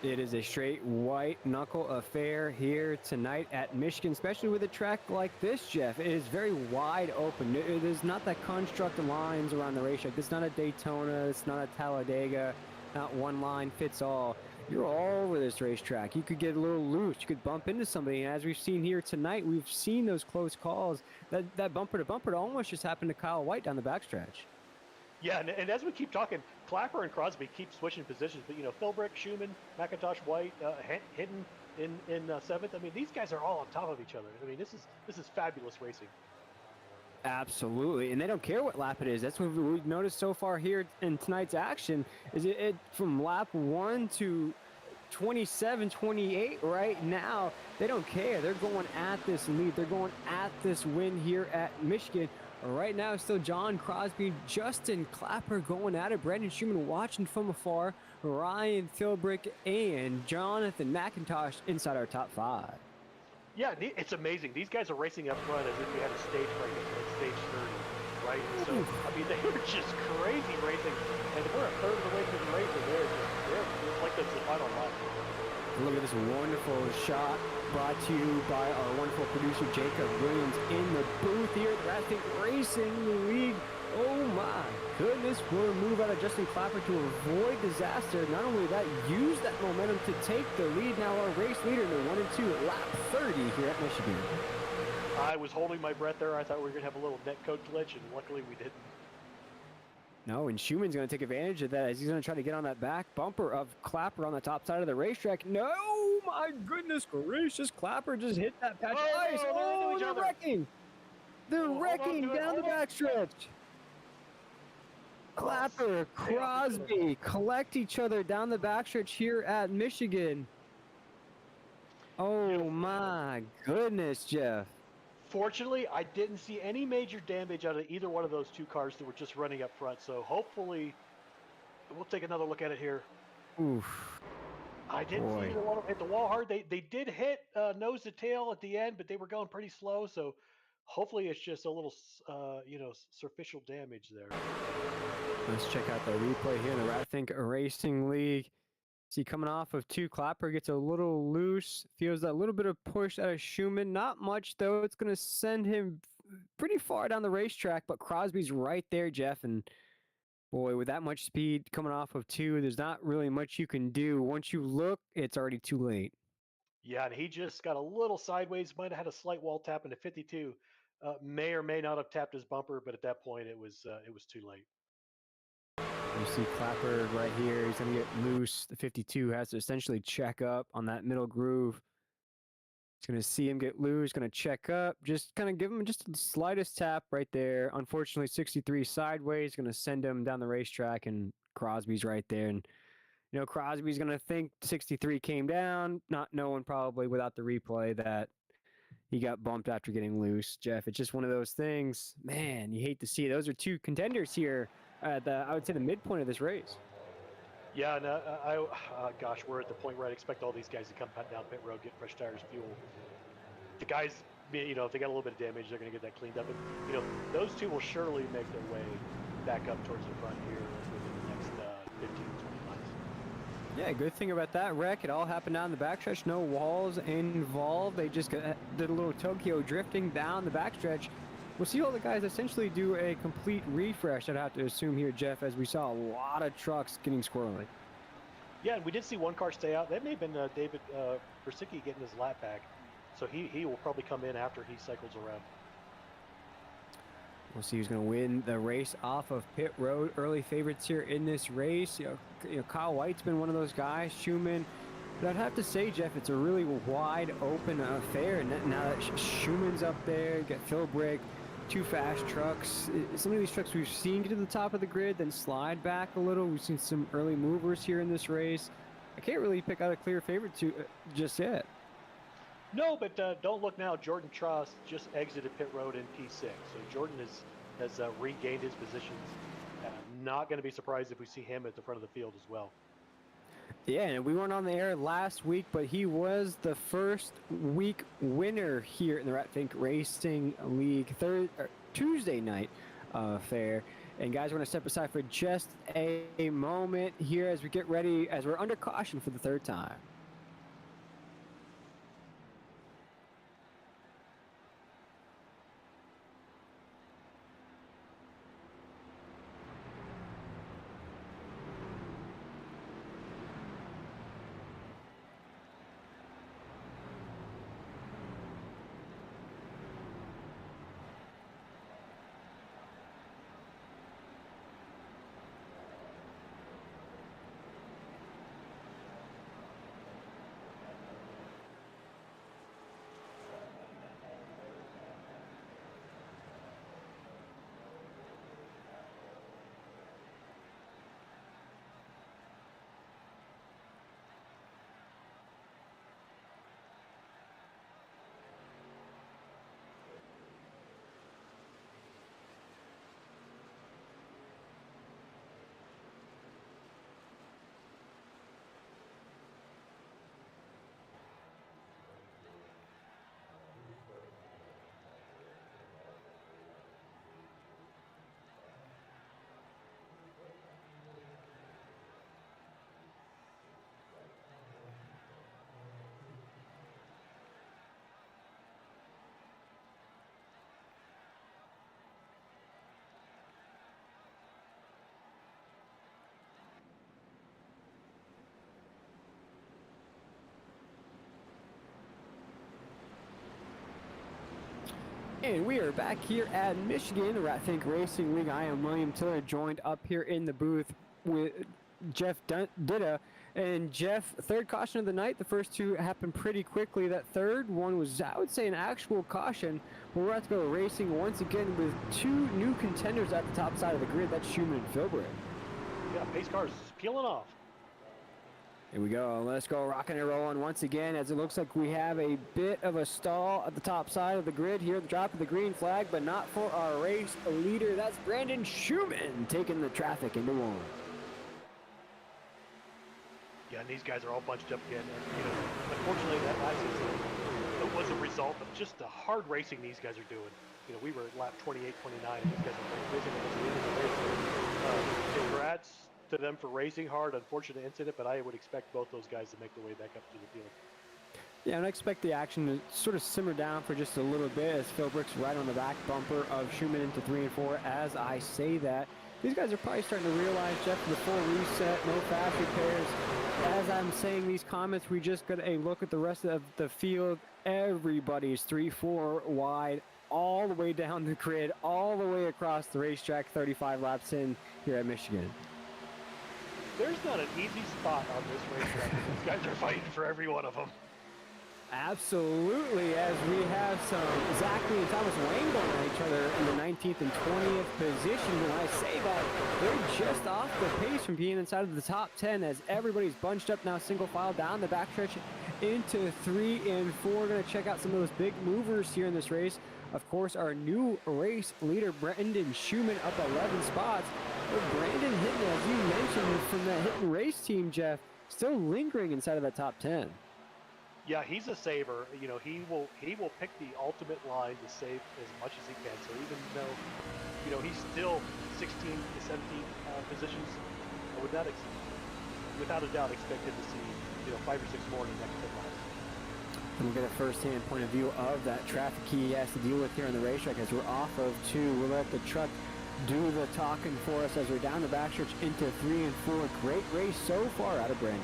S2: It is a straight white knuckle affair here tonight at Michigan, especially with a track like this, Jeff. It is very wide open. There's not that constructed lines around the racetrack. It's not a Daytona. It's not a Talladega. Not one line fits all. You're all over this racetrack. You could get a little loose. You could bump into somebody. And as we've seen here tonight, we've seen those close calls. That bumper to bumper almost just happened to Kyle White down the backstretch.
S3: Yeah, and as we keep talking, Clapper and Crosby keep switching positions, but Philbrick, Schumann, McIntosh, White, Hinton in 7th. I mean, these guys are all on top of each other. I mean, this is fabulous racing.
S2: Absolutely, and they don't care what lap it is. That's what we've noticed so far here in tonight's action. Is it from lap 1 to 27, 28 right now? They don't care. They're going at this lead. They're going at this win here at Michigan. Right now, still John Crosby, Justin Clapper going at it. Brandon Schumann watching from afar. Ryan Philbrick and Jonathan McIntosh inside our top 5.
S3: Yeah, it's amazing. These guys are racing up front as if we had a stage break at stage 30, right? So, I mean, they were just crazy racing. And we're a third of the way through the race, and it's like that's the final lap.
S2: Look at this wonderful shot brought to you by our wonderful producer, Jacob Williams, in the booth here at Racing Racing League. Oh my goodness, we'll move out of Justin Clapper to avoid disaster. Not only that, use that momentum to take the lead. Now our race leader in the 1 and 2 at lap 30 here at Michigan.
S3: I was holding my breath there. I thought we were going to have a little netcode glitch, and luckily we didn't.
S2: No, and Schumann's going to take advantage of that as he's going to try to get on that back bumper of Clapper on the top side of the racetrack. No, my goodness gracious, Clapper just hit that patch of ice. Oh, they're wrecking. They're wrecking down the backstretch. Clapper, Crosby collect each other down the backstretch here at Michigan. Oh my goodness, Jeff.
S3: Fortunately, I didn't see any major damage out of either one of those two cars that were just running up front. So hopefully, we'll take another look at it here.
S2: Oof.
S3: I didn't see either one of them hit the wall hard. They did hit nose to tail at the end, but they were going pretty slow. So hopefully, it's just a little, superficial damage there.
S2: Let's check out the replay here in the Racing Racing League. See, coming off of 2, Clapper gets a little loose, feels that little bit of push out of Schumann. Not much, though. It's going to send him pretty far down the racetrack, but Crosby's right there, Jeff. And boy, with that much speed coming off of 2, there's not really much you can do. Once you look, it's already too late.
S3: Yeah, and he just got a little sideways, might have had a slight wall tap into 52. May or may not have tapped his bumper, but at that point, it was too late.
S2: You see Clapper right here. He's going to get loose. The 52 has to essentially check up on that middle groove. He's going to see him get loose, going to check up, just kind of give him just the slightest tap right there. Unfortunately, 63 sideways, going to send him down the racetrack, and Crosby's right there. And, Crosby's going to think 63 came down, not knowing probably without the replay that he got bumped after getting loose. Jeff, it's just one of those things. Man, you hate to see it. Those are two contenders here at I would say, the midpoint of this race.
S3: Yeah, and gosh, we're at the point where I expect all these guys to come down pit road, get fresh tires, fuel. The guys, if they got a little bit of damage, they're going to get that cleaned up. And, those two will surely make their way back up towards the front here within the next 15, 20 months.
S2: Yeah, good thing about that wreck, it all happened down the backstretch. No walls involved. They just did a little Tokyo drifting down the backstretch. We'll see all the guys essentially do a complete refresh, I'd have to assume here, Jeff, as we saw a lot of trucks getting squirrely.
S3: Yeah, and we did see one car stay out. That may have been David Persicki getting his lap back. So he will probably come in after he cycles around.
S2: We'll see who's going to win the race off of pit road. Early favorites here in this race. Kyle White's been one of those guys. Schumann. But I'd have to say, Jeff, it's a really wide open affair. Now that Schumann's up there, you got Philbrick, two fast trucks. Some of these trucks we've seen get to the top of the grid, then slide back a little. We've seen some early movers here in this race. I can't really pick out a clear favorite just yet.
S3: No, but don't look now. Jordan Tross just exited pit road in P6. So Jordan has regained his positions. Not going to be surprised if we see him at the front of the field as well.
S2: Yeah, and we weren't on the air last week, but he was the first week winner here in the RFRL Racing League Tuesday night fair. And guys, we're going to step aside for just a moment here as we get ready, as we're under caution for the third time. And we are back here at Michigan, the RFRL Racing League. I am William Tiller, joined up here in the booth with Jeff Ditta. And Jeff, third caution of the night. The first two happened pretty quickly. That third one was, I would say, an actual caution. But we're about to go racing once again with two new contenders at the top side of the grid. That's Schumann and Philbrick.
S3: Yeah, pace cars peeling off.
S2: Here we go. Let's go rocking and rolling once again, as it looks like we have a bit of a stall at the top side of the grid here at the drop of the green flag, but not for our race leader. That's Brandon Schumann taking the traffic into one.
S3: Yeah, and these guys are all bunched up again. And, unfortunately, that last season, it was a result of just the hard racing these guys are doing. We were at lap 28, 29, and these guys are racing at the end of the race. Congrats to them for racing hard. Unfortunate incident, but I would expect both those guys to make their way back up to the field.
S2: Yeah, and I expect the action to sort of simmer down for just a little bit as Philbrick's right on the back bumper of Schumann into 3 and 4. As I say that, these guys are probably starting to realize, Jeff, the full reset, no fast repairs. As I'm saying these comments, we just got a look at the rest of the field. Everybody's 3-4 wide, all the way down the grid, all the way across the racetrack, 35 laps in here at Michigan.
S3: There's not an easy spot on this racetrack. These guys are fighting for every one of them.
S2: Absolutely, as we have some Zachary and Thomas Wayne going at each other in the 19th and 20th position. When I say that, they're just off the pace from being inside of the top 10 as everybody's bunched up now, single file down the backstretch into 3 and 4. We're going to check out some of those big movers here in this race. Of course, our new race leader, Brendan Schumann, up 11 spots. But Brandon Hinton, as you mentioned, from that hit and race team, Jeff, still lingering inside of that top 10.
S3: Yeah, he's a saver. You know, he will pick the ultimate line to save as much as he can. So even though, you know, he's still 16 to 17 positions, I would not, without a doubt, expect him to see, you know, 5 or 6 more in the next 10 miles.
S2: And we'll get a first-hand point of view of that traffic he has to deal with here on the racetrack as we're off of 2. We'll let the truck do the talking for us as we're down the backstretch into 3 and 4. Great race so far out of Brandon.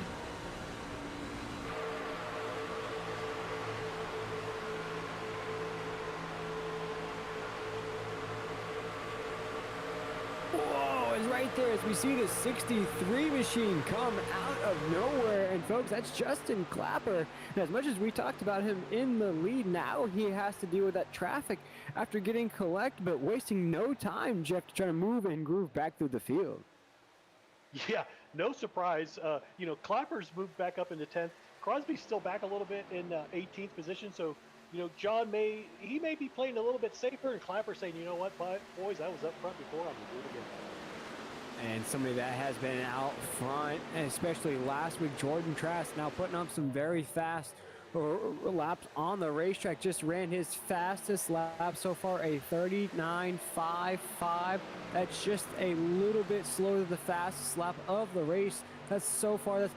S2: Right there as we see the 63 machine come out of nowhere. And folks, that's Justin Clapper. And as much as we talked about him in the lead, now he has to deal with that traffic after getting collect, but wasting no time, Jeff, to try to move and groove back through the field.
S3: Yeah, no surprise. You know, Clapper's moved back up into 10th. Crosby's still back a little bit in 18th position. So, you know, John may be playing a little bit safer, and Clapper saying, you know what, boys, I was up front before, I'm going to do it again.
S2: And somebody that has been out front, and especially last week, Jordan Trask, now putting up some very fast laps on the racetrack. Just ran his fastest lap so far, a 39.55. That's just a little bit slower than the fastest lap of the race. That's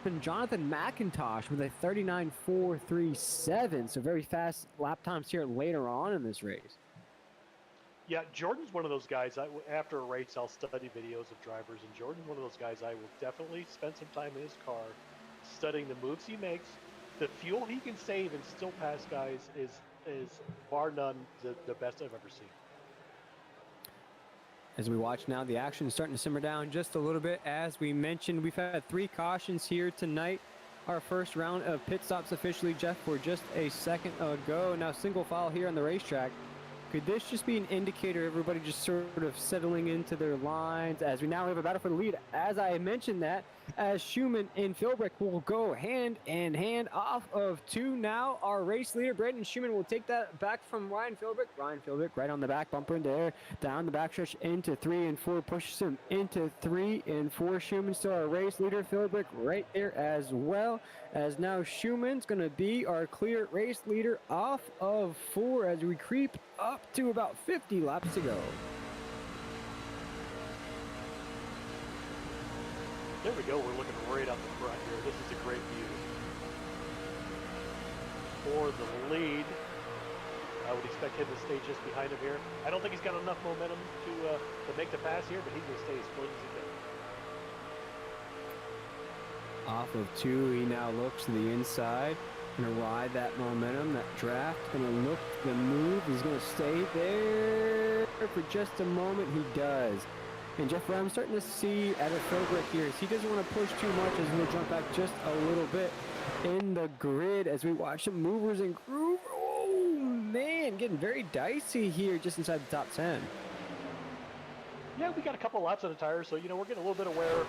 S2: been Jonathan McIntosh with a 39.437. So very fast lap times here later on in this race.
S3: Yeah, Jordan's one of those guys, after a race, I'll study videos of drivers, and Jordan's one of those guys I will definitely spend some time in his car studying the moves he makes. The fuel he can save and still pass guys is bar none, the best I've ever seen.
S2: As we watch now, the action is starting to simmer down just a little bit. As we mentioned, we've had 3 cautions here tonight. Our first round of pit stops officially, Jeff, for just a second ago. Now single file here on the racetrack. Could this just be an indicator, everybody just sort of settling into their lines as we now have a battle for the lead? As I mentioned that, as Schumann and Philbrick will go hand in hand off of 2 now. Our race leader, Brandon Schumann, will take that back from Ryan Philbrick. Ryan Philbrick right on the back bumper in there, down the backstretch into 3 and 4, pushes him into 3 and 4. Schumann still our race leader, Philbrick right there as well. As now Schumann's going to be our clear race leader off of 4 as we creep up to about 50 laps to go.
S3: There we go. We're looking right out the front here. This is a great view. For the lead, I would expect him to stay just behind him here. I don't think he's got enough momentum to make the pass here, but he's going to stay as close as he can.
S2: Off of 2, he now looks to the inside. Going to ride that momentum, that draft. Going to look the move. He's going to stay there for just a moment. He does. And Jeff, what I'm starting to see out of Philbrick here is he doesn't want to push too much as he'll jump back just a little bit in the grid as we watch some movers and groove. Oh, man, getting very dicey here just inside the top 10.
S3: Yeah, we got a couple laps on the tires, so, you know, we're getting a little bit of wear.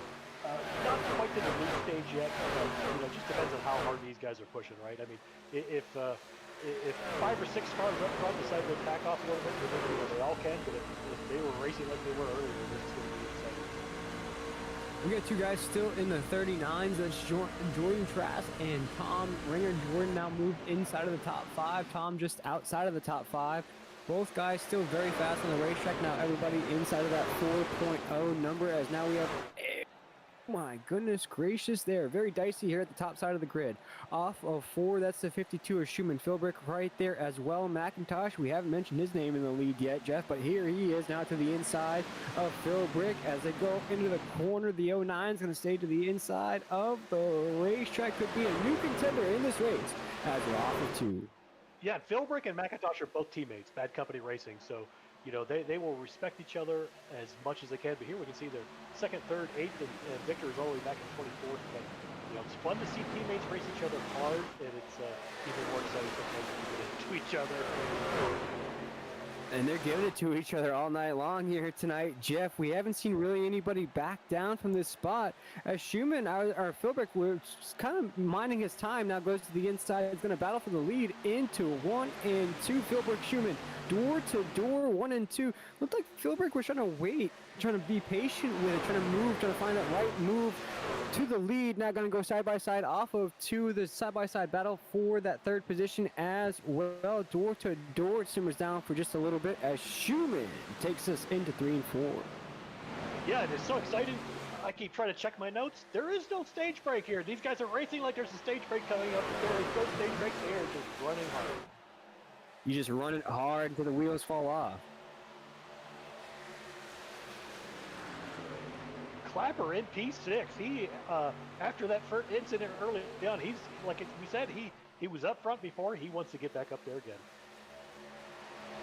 S3: Not quite to the lead stage yet, but, you know, it just depends on how hard these guys are pushing, right? I mean, if 5 or 6 cars up front decide to back off a little bit, you know, they all can, but if they were racing like they were earlier, this is going to be exciting.
S2: We got 2 guys still in the 39s. That's Jordan Trask and Tom Ringer. Jordan now moved inside of the top 5. Tom just outside of the top 5. Both guys still very fast on the racetrack. Now everybody inside of that 4.0 number as now we have... My goodness gracious, there. Very dicey here at the top side of the grid. Off of 4, that's the 52 of Schumann. Philbrick right there as well. McIntosh, we haven't mentioned his name in the lead yet, Jeff, but here he is now to the inside of Philbrick as they go into the corner. The 09 is going to stay to the inside of the racetrack. Could be a new contender in this race as we're off of 2.
S3: Yeah, Philbrick and McIntosh are both teammates, Bad Company Racing, so you know, they will respect each other as much as they can. But here we can see their 2nd, 3rd, 8th, and Victor is all the way back in 24th. But, you know, I'm fun to see teammates race each other hard, and it's even more exciting sometimes when you get into each other.
S2: And they're giving it to each other all night long here tonight. Jeff, we haven't seen really anybody back down from this spot. As Schumann, our Philbrick, was kind of minding his time, now goes to the inside. He's going to battle for the lead into 1 and 2. Philbrick, Schumann, door to door, 1 and 2. Looked like Philbrick was trying to wait, trying to be patient with it, trying to move, trying to find that right move to the lead. Now going to go side by side off of 2, the side by side battle for that 3rd position as well. Door to door, it simmers down for just a little bit as Schumann takes us into 3 and 4.
S3: Yeah, and it's so exciting. I keep trying to check my notes. There is no stage break here. These guys are racing like there's a stage break coming up. There is no stage break. They are just running hard.
S2: You just run it hard until the wheels fall off.
S3: Clapper in P6. He after that first incident early on, he's like we said, he was up front before. He wants to get back up there again.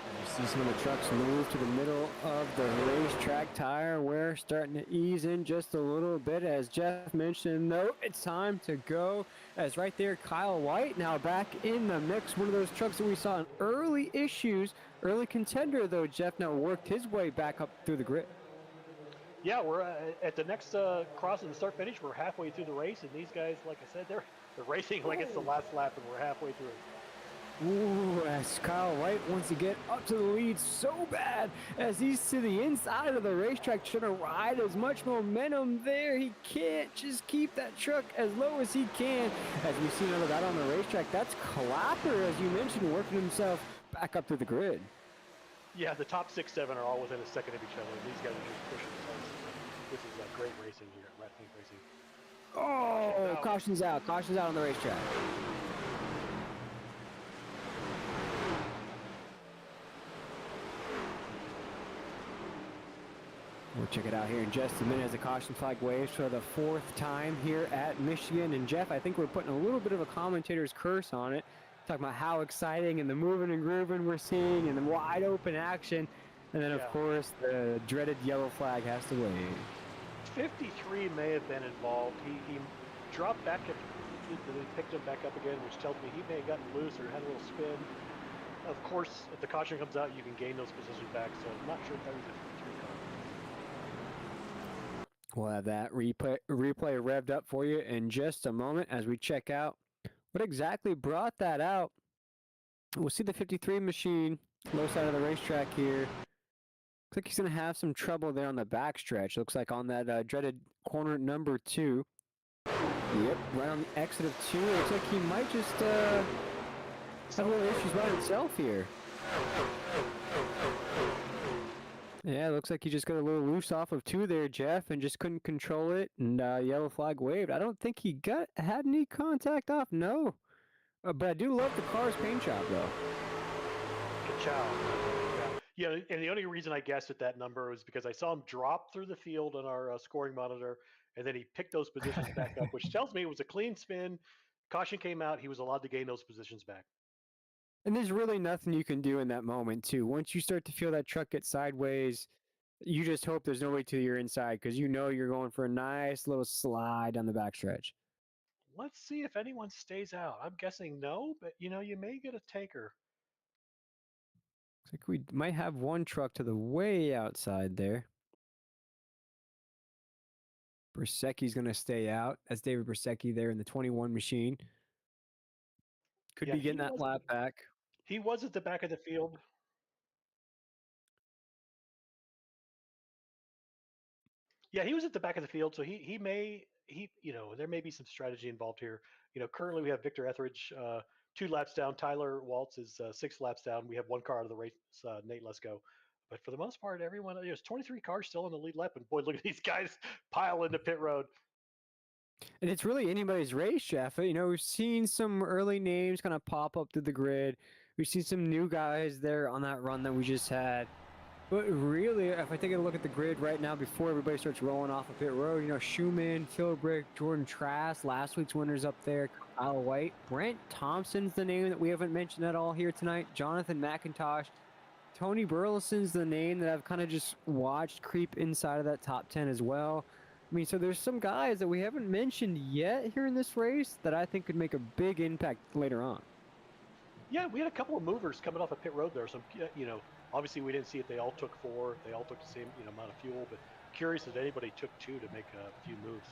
S2: And you see some of the trucks move to the middle of the racetrack. Tire wear starting to ease in just a little bit. As Jeff mentioned, though, it's time to go. As right there, Kyle White now back in the mix. One of those trucks that we saw in early issues, early contender, though. Jeff now worked his way back up through the grid.
S3: Yeah, we're at the next cross of the start finish. We're halfway through the race, and these guys, like I said, they're racing like it's the last lap, and we're halfway through.
S2: Ooh, as Kyle White wants to get up to the lead so bad as he's to the inside of the racetrack trying to ride as much momentum there. He can't just keep that truck as low as he can. As we see another battle on the racetrack, that's Clapper, as you mentioned, working himself back up to the grid.
S3: Yeah, the top 6, 7 are all within a second of each other. These guys are just pushing themselves. This is great racing here at Rat Paint Racing.
S2: Oh, caution's out. Caution's out on the racetrack. We'll check it out here in just a minute as the caution flag waves for the 4th time here at Michigan. And Jeff, I think we're putting a little bit of a commentator's curse on it, talking about how exciting and the moving and grooving we're seeing and the wide open action. And then, of course, the dreaded yellow flag has to wave.
S3: 53 may have been involved. He dropped back, and they picked him back up again, which tells me he may have gotten loose or had a little spin. Of course, if the caution comes out, you can gain those positions back, so I'm not sure if that was a 53 car.
S2: We'll have that replay revved up for you in just a moment as we check out what exactly brought that out. We'll see the 53 machine, low side of the racetrack here. Looks like he's going to have some trouble there on the backstretch. Looks like on that dreaded corner number 2. Yep, right on the exit of 2. Looks like he might just have a little issues by himself here. Yeah, looks like he just got a little loose off of 2 there, Jeff, and just couldn't control it, and yellow flag waved. I don't think he had any contact off, no. But I do love the car's paint job, though.
S3: Good job. Yeah, and the only reason I guessed at that number was because I saw him drop through the field on our scoring monitor, and then he picked those positions back up, which tells me it was a clean spin. Caution came out. He was allowed to gain those positions back.
S2: And there's really nothing you can do in that moment, too. Once you start to feel that truck get sideways, you just hope there's no way to your inside because you know you're going for a nice little slide down the backstretch.
S3: Let's see if anyone stays out. I'm guessing no, but you may get a taker.
S2: Looks like we might have one truck to the way outside there. Bersecki's going to stay out. That's David Bersecki there in the 21 machine. Could be getting that lap back.
S3: He was at the back of the field. Yeah, he was at the back of the field, so there may be some strategy involved here. Currently we have Victor Etheridge 2 laps down. Tyler Waltz is 6 laps down. We have 1 car out of the race, Nate Lesko. But for the most part, there's 23 cars still in the lead lap, and boy, look at these guys pile into pit road.
S2: And it's really anybody's race, Jeff. We've seen some early names kind of pop up through the grid. We've seen some new guys there on that run that we just had. But really, if I take a look at the grid right now before everybody starts rolling off of pit road, Schumann, Philbrick, Jordan Trask, last week's winners up there, Kyle White, Brent Thompson's the name that we haven't mentioned at all here tonight, Jonathan McIntosh, Tony Burleson's the name that I've kind of just watched creep inside of that top 10 as well. I mean, so there's some guys that we haven't mentioned yet here in this race that I think could make a big impact later on.
S3: Yeah, we had a couple of movers coming off of pit road there. Some, obviously we didn't see it. They all took 4. They all took the same, amount of fuel. But curious if anybody took 2 to make a few moves.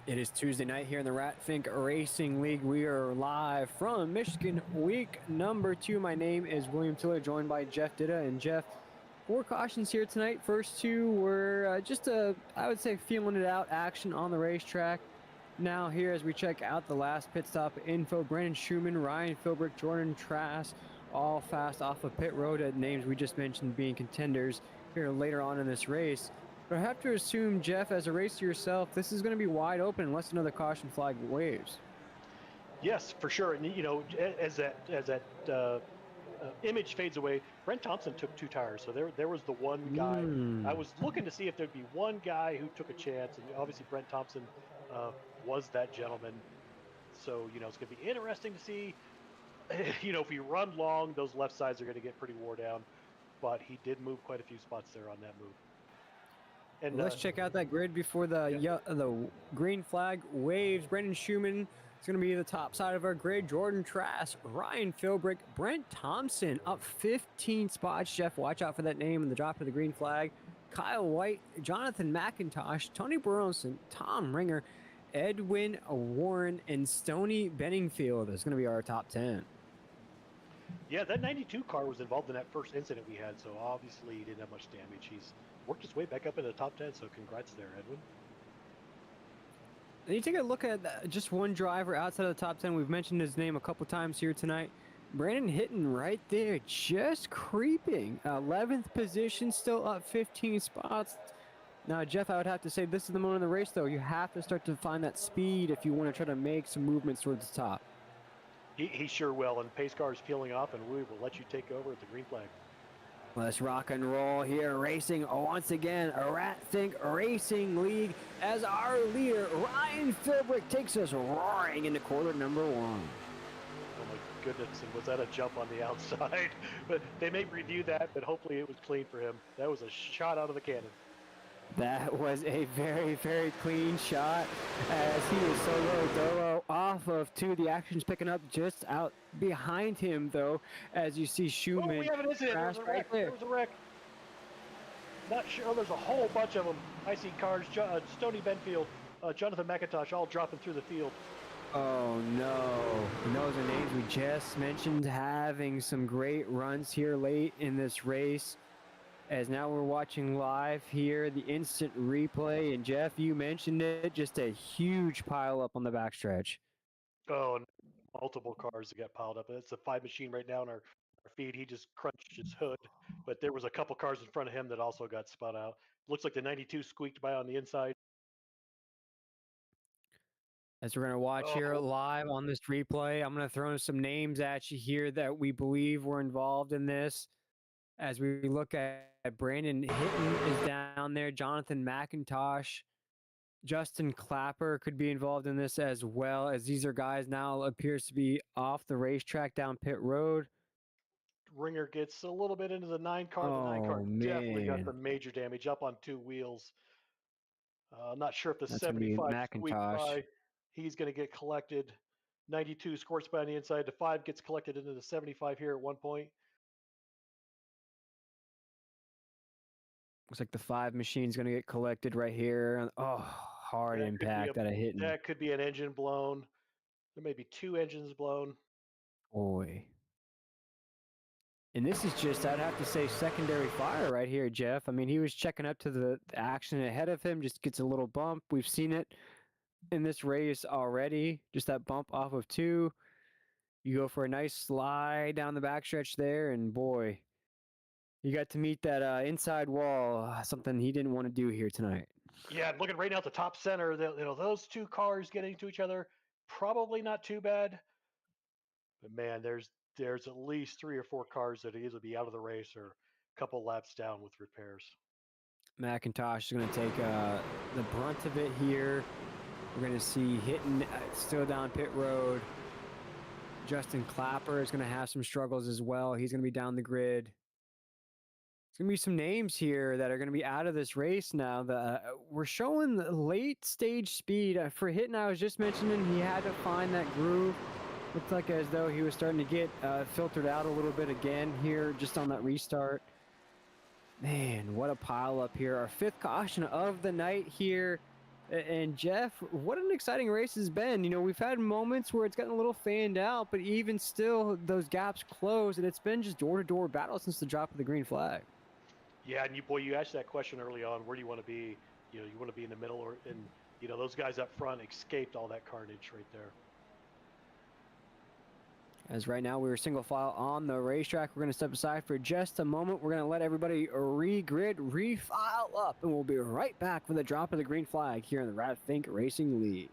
S2: It is Tuesday night here in the Ratfink Racing League. We are live from Michigan, week number 2. My name is William Tiller, joined by Jeff Ditta. And Jeff, 4 cautions here tonight. First 2 were I would say, feeling it out action on the racetrack. Now here as we check out the last pit stop info, Brandon Schumann, Ryan Philbrick, Jordan Trask, all fast off of pit road at names we just mentioned being contenders here later on in this race. But I have to assume, Jeff, as a racer yourself, this is going to be wide open unless another caution flag waves.
S3: Yes, for sure. And as that image fades away, Brent Thompson took 2 tires. So there was the one guy. I was looking to see if there'd be one guy who took a chance, and obviously Brent Thompson was that gentleman. So it's going to be interesting to see. If you run long, those left sides are going to get pretty wore down. But he did move quite a few spots there on that move. And
S2: let's check out that grid before the green flag waves. Brandon Schumann is going to be the top side of our grid. Jordan Trask, Ryan Philbrick, Brent Thompson up 15 spots. Jeff, watch out for that name in the drop of the green flag. Kyle White, Jonathan McIntosh, Tony Burleson, Tom Ringer, Edwin Warren, and Stoney Benningfield is going to be our top 10.
S3: Yeah, that 92 car was involved in that first incident we had, so obviously he didn't have much damage. He's worked his way back up into the top 10, so congrats there, Edwin.
S2: And you take a look at just one driver outside of the top 10. We've mentioned his name a couple times here tonight. Brandon Hitton right there, just creeping. 11th position, still up 15 spots. Now, Jeff, I would have to say this is the moment of the race, though. You have to start to find that speed if you want to try to make some movements towards the top.
S3: He sure will, and pace car is peeling off, and we will let you take over at the green flag.
S2: Let's rock and roll here, racing once again, a Ratfink Racing League as our leader, Ryan Philbrick, takes us roaring into quarter number 1.
S3: Oh my goodness, and was that a jump on the outside? But they may review that, but hopefully it was clean for him. That was a shot out of the cannon.
S2: That was a very, very clean shot as he was solo dolo off of 2. The action's picking up just out behind him, though, as you see Schumann.
S3: Oh, we have an incident. There's a wreck.
S2: Right there.
S3: There was a wreck. Not sure. Oh, there's a whole bunch of them. I see cars. Stoney Benfield, Jonathan McIntosh, all dropping through the field.
S2: Oh, no. And those are names we just mentioned having some great runs here late in this race. As now we're watching live here, the instant replay. And Jeff, you mentioned it, just a huge pile up on the backstretch.
S3: Oh, and multiple cars that got piled up. It's a 5 machine right now in our feed. He just crunched his hood, but there was a couple cars in front of him that also got spun out. Looks like the 92 squeaked by on the inside.
S2: As we're going to watch here live on this replay, I'm going to throw some names at you here that we believe were involved in this. As we look at Brandon Hitton is down there, Jonathan McIntosh, Justin Clapper could be involved in this as well, as these are guys now appears to be off the racetrack down pit road.
S3: Ringer gets a little bit into the 9 car. The 9 car definitely got the major damage up on 2 wheels. I'm not sure if the 75 squeaked by. He's going to get collected. 92 squirts by on the inside. The 5 gets collected into the 75 here at one point.
S2: Looks like the 5 machine's going to get collected right here. Oh, hard impact that I hit.
S3: That could be an engine blown. There may be 2 engines blown.
S2: Boy. And this is just, I'd have to say, secondary fire right here, Jeff. I mean, he was checking up to the action ahead of him, just gets a little bump. We've seen it in this race already. Just that bump off of 2. You go for a nice slide down the backstretch there, and boy, you got to meet that inside wall, something he didn't want to do here tonight.
S3: Yeah, looking right now at the top center, those 2 cars getting to each other, probably not too bad. But man, there's at least 3 or 4 cars that either be out of the race or a couple laps down with repairs.
S2: McIntosh is going to take the brunt of it here. We're going to see Hitton still down pit road. Justin Clapper is going to have some struggles as well. He's going to be down the grid. gonna be some names here that are gonna be out of this race now. We're showing the late stage speed for Hitton. I was just mentioning he had to find that groove. Looked like as though he was starting to get filtered out a little bit again here, just on that restart. Man, what a pile up here! Our 5th caution of the night here. And Jeff, what an exciting race has been. You know, we've had moments where it's gotten a little fanned out, but even still, those gaps close, and it's been just door-to-door battle since the drop of the green flag.
S3: Yeah, and you asked that question early on. Where do you want to be? You know, you want to be in the middle, or in, you know, those guys up front escaped all that carnage right there.
S2: As right now we're single file on the racetrack, we're going to step aside for just a moment. We're going to let everybody re-grid, refile up, and we'll be right back for the drop of the green flag here in the RFRL Racing League.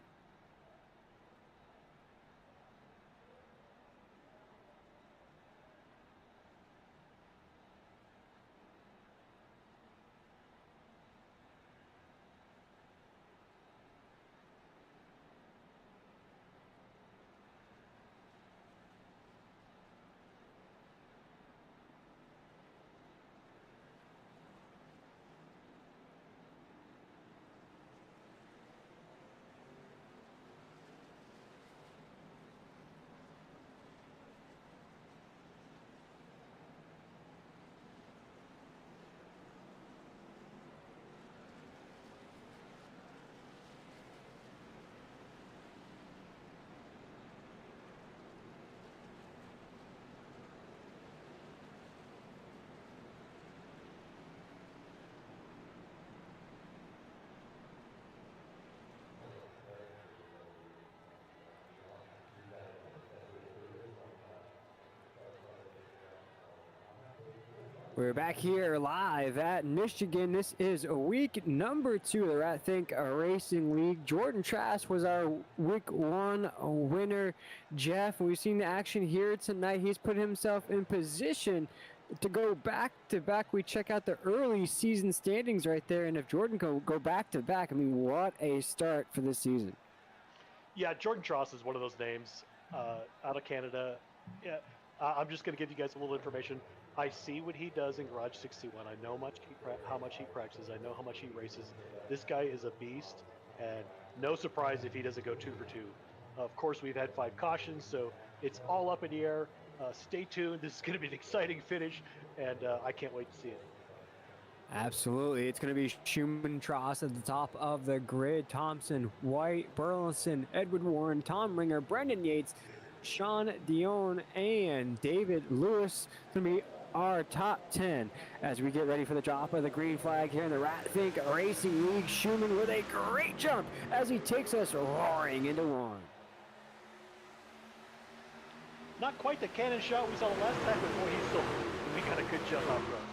S2: We're back here live at Michigan. This is week number 2 of the RFRL Racing League. Jordan Trask was our week 1 winner. Jeff, we've seen the action here tonight. He's put himself in position to go back-to-back. We check out the early season standings right there, and if Jordan can go back-to-back, I mean, what a start for this season. Yeah,
S3: Jordan Trask is one of those names out of Canada. Yeah, I'm just going to give you guys a little information. I see what he does in Garage 61. I know how much he practices. I know how much he races. This guy is a beast, and no surprise if he doesn't go 2 for 2. Of course, we've had 5 cautions, so it's all up in the air. Stay tuned. This is going to be an exciting finish, and I can't wait to see it.
S2: Absolutely. It's going to be Schumann Trask at the top of the grid. Thompson, White, Burleson, Edward Warren, Tom Ringer, Brendan Yates, Sean Dion, and David Lewis. It's going to be our top 10 as we get ready for the drop of the green flag here in the RFRL Racing League. Schumann with a great jump as he takes us roaring into 1.
S3: Not quite the cannon shot we saw the last time before he sold. We got a good jump out front.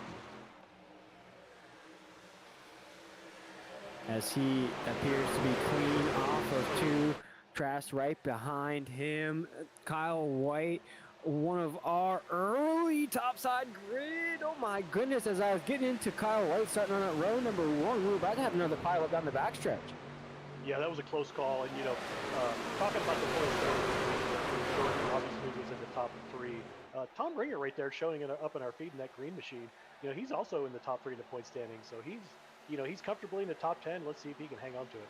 S2: As he appears to be clean off of 2. Trask right behind him. Kyle White, one of our early topside grid. Oh my goodness, as I was getting into Kyle White starting on that row number 1, we were about to have another pile up down the backstretch.
S3: Yeah, that was a close call. And, you know, talking about the point Jordan obviously was in the top 3. Tom Ringer right there showing it up in our feed in that green machine. You know, he's also in the top 3 in the point standing. So he's comfortably in the top 10. Let's see if he can hang on to it.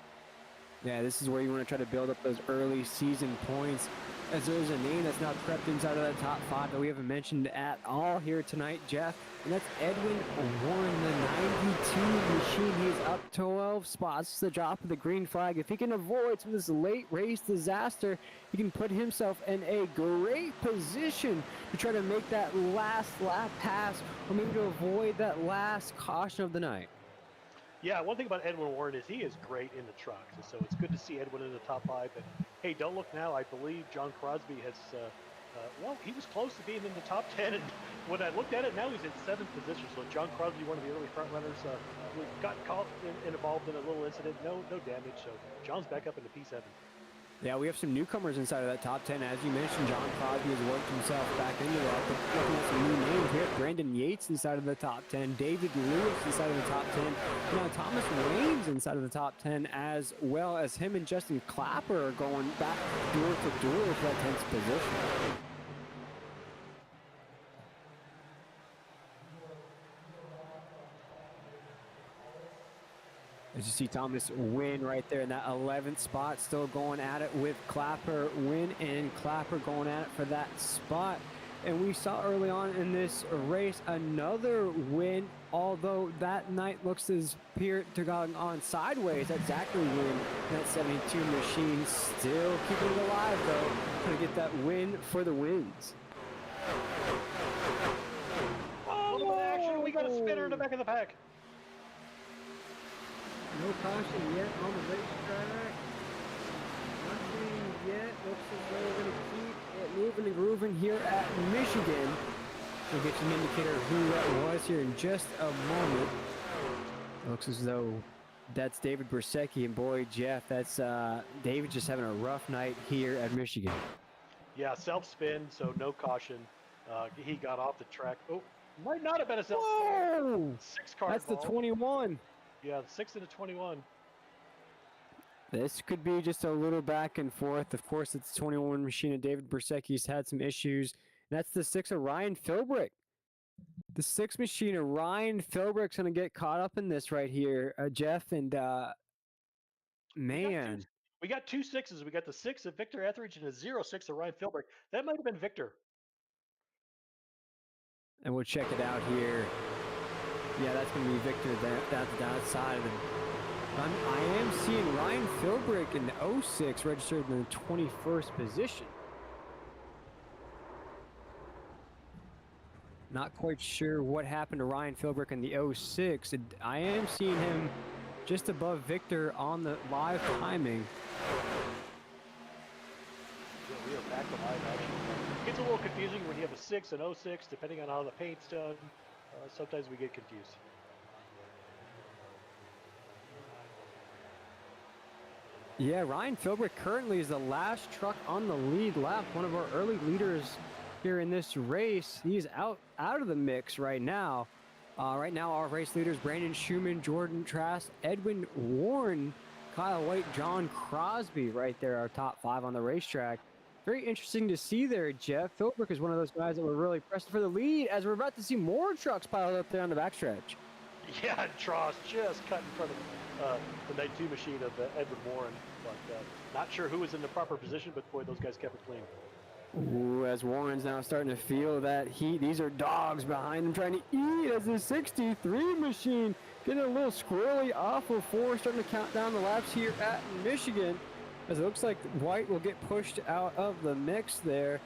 S2: Yeah, this is where you want to try to build up those early season points. As there's a name that's now crept inside of that top 5 that we haven't mentioned at all here tonight, Jeff, and that's Edwin Warren, the 92 machine. He's up 12 spots to the drop of the green flag. If he can avoid some of this late race disaster, he can put himself in a great position to try to make that last lap pass, or maybe to avoid that last caution of the night.
S3: Yeah, one thing about Edwin Warren is he is great in the trucks, and so it's good to see Edwin in the top 5. But hey, don't look now. I believe John Crosby has, well, he was close to being in the top 10, and when I looked at it, now he's in 7th position. So John Crosby, one of the early front runners, got caught and involved in a little incident. No damage. So John's back up into P7.
S2: Yeah, we have some newcomers inside of that top 10. As you mentioned, John Crosby has worked himself back into that. But looking at some new names here, Brandon Yates inside of the top 10, David Lewis inside of the top 10, now Thomas Raines inside of the top 10, as well as him and Justin Clapper are going back door to door for that 10th position. As you see Thomas Wynn right there in that 11th spot, still going at it with Clapper, Wynn and Clapper going at it for that spot. And we saw early on in this race another win, although that night looks as appear to go on sideways. That's Zachary Wynn, that 72 machine, still keeping it alive though, trying to get that win for the wins.
S3: A little bit of action. We got a spinner in the back of the pack.
S2: No caution yet on the racetrack. Nothing yet. Looks as though we're going to keep it moving and grooving here at Michigan. We'll get you an indicator of who that was here in just a moment. It looks as though that's David Bersecki, and boy, Jeff, that's David just having a rough night here at Michigan.
S3: Yeah, self-spin, so no caution. He got off the track. Oh, might not have been a self-spin.
S2: Whoa!
S3: 6-car
S2: That's the
S3: ball.
S2: 21.
S3: Yeah, 6 and a 21.
S2: This could be just a little back and forth. Of course, it's 21 machine, and David Bersecki's had some issues. And that's the 6 of Ryan Philbrick. The 6 machine of Ryan Philbrick's going to get caught up in this right here, Jeff. And man.
S3: We got 2 6s. We got the 6 of Victor Etheridge and a 0-6 of Ryan Philbrick. That might have been Victor.
S2: And we'll check it out here. Yeah, that's going to be Victor down the outside of the. I am seeing Ryan Philbrick in the 06 registered in the 21st position. Not quite sure what happened to Ryan Philbrick in the 06. I am seeing him just above Victor on the live timing.
S3: Yeah, we are back to live action. It's a little confusing when you have a 6 and 06, depending on how the paint's done. Sometimes we get confused.
S2: Yeah, Ryan Philbrick currently is the last truck on the lead lap, one of our early leaders here in this race. He's out of the mix right now. Right now, our race leaders, Brandon Schumann, Jordan Trask, Edwin Warren, Kyle White, John Crosby right there, our top 5 on the racetrack. Very interesting to see there, Jeff. Philbrick is one of those guys that we're really pressing for the lead as we're about to see more trucks piled up there on the backstretch.
S3: Yeah, Tross just cut in front of the 92 machine of Edwin Warren. But not sure who was in the proper position, but boy, those guys kept it clean.
S2: Ooh, as Warren's now starting to feel that heat. These are dogs behind him trying to eat as the 63 machine getting a little squirrely off of 4, starting to count down the laps here at Michigan. As it looks like White will get pushed out of the mix there.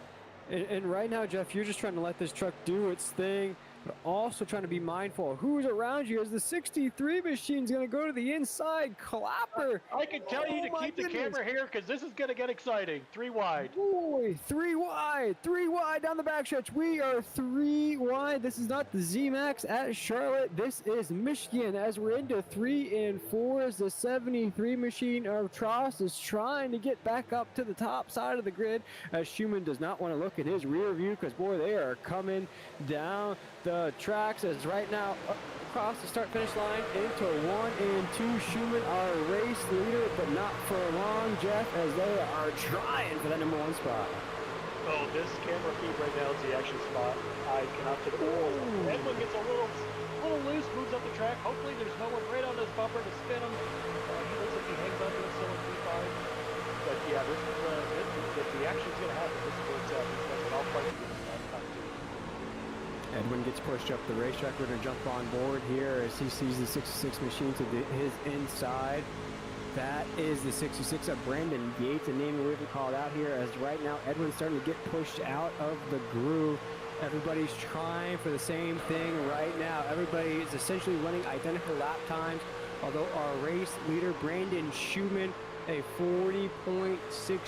S2: And right now, Jeff, you're just trying to let this truck do its thing, but also trying to be mindful of who's around you as the 63 machine's going to go to the inside. Clapper.
S3: I can tell you to keep the camera here because this is going to get exciting. 3 wide.
S2: Boy, 3 wide down the backstretch. We are 3 wide. This is not the Z-Max at Charlotte. This is Michigan as we're into 3 and 4 as the 73 machine of Tross is trying to get back up to the top side of the grid as Schumann does not want to look at his rear view because, boy, they are coming down the tracks as right now across the start-finish line into 1 and 2. Schumann, our race leader, but not for long, Jeff, as they are trying for that number 1 spot.
S3: Oh, this camera feed right now is the action spot. I cannot take the ball. Edwin gets a little loose, moves up the track. Hopefully there's no one right on this bumper to spin him. He looks like he hangs on to it, still in P5. But yeah, this is the action's going to happen. This is where it's at. I'll fight you in time too.
S2: Edwin gets pushed up the racetrack. We're going to jump on board here as he sees the 66 machine to his inside. That is the 66 of Brandon Yates, a name we haven't called out here, as right now Edwin's starting to get pushed out of the groove. Everybody's trying for the same thing right now. Everybody is essentially running identical lap times, although our race leader, Brandon Schumann, a 40.6,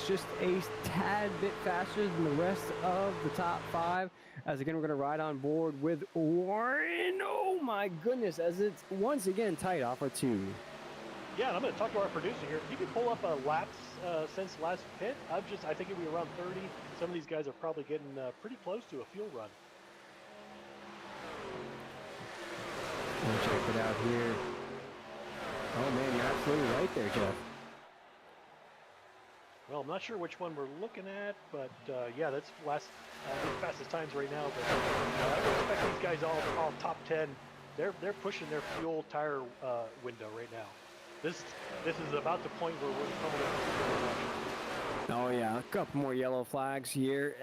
S2: just a tad bit faster than the rest of the top 5. As again, we're going to ride on board with Warren. Oh my goodness, as it's once again tight off of 2.
S3: Yeah, and I'm going to talk to our producer here. You can pull up laps since last pit. I think it'll be around 30. Some of these guys are probably getting pretty close to a fuel run.
S2: We'll check it out here. Oh man, you're absolutely right there, Jeff.
S3: Well, I'm not sure which one we're looking at, but yeah, that's the fastest times right now. But I would expect these guys all top 10. They're pushing their fuel tire window right now. This is about the point where we're coming up.
S2: Oh yeah, a couple more yellow flags here.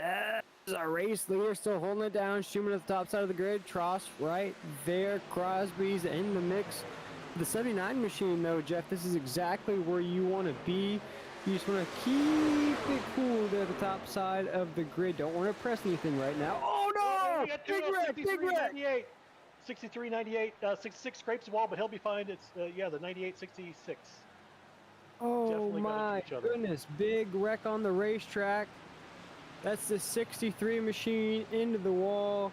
S2: As our race leader still holding it down. Schumann at the top side of the grid. Tross right there. Crosby's in the mix. The 79 machine though, Jeff, this is exactly where you want to be. You just want to keep it cool there at the top side of the grid. Don't want to press anything right now. Oh no!
S3: We got
S2: Big wreck! Big wreck!
S3: 98. 63, 98, 66 scrapes the wall, but he'll be fine. It's the 98, 66.
S2: Oh
S3: Definitely gotta
S2: my
S3: do each other.
S2: goodness, big wreck on the racetrack. That's the 63 machine into the wall.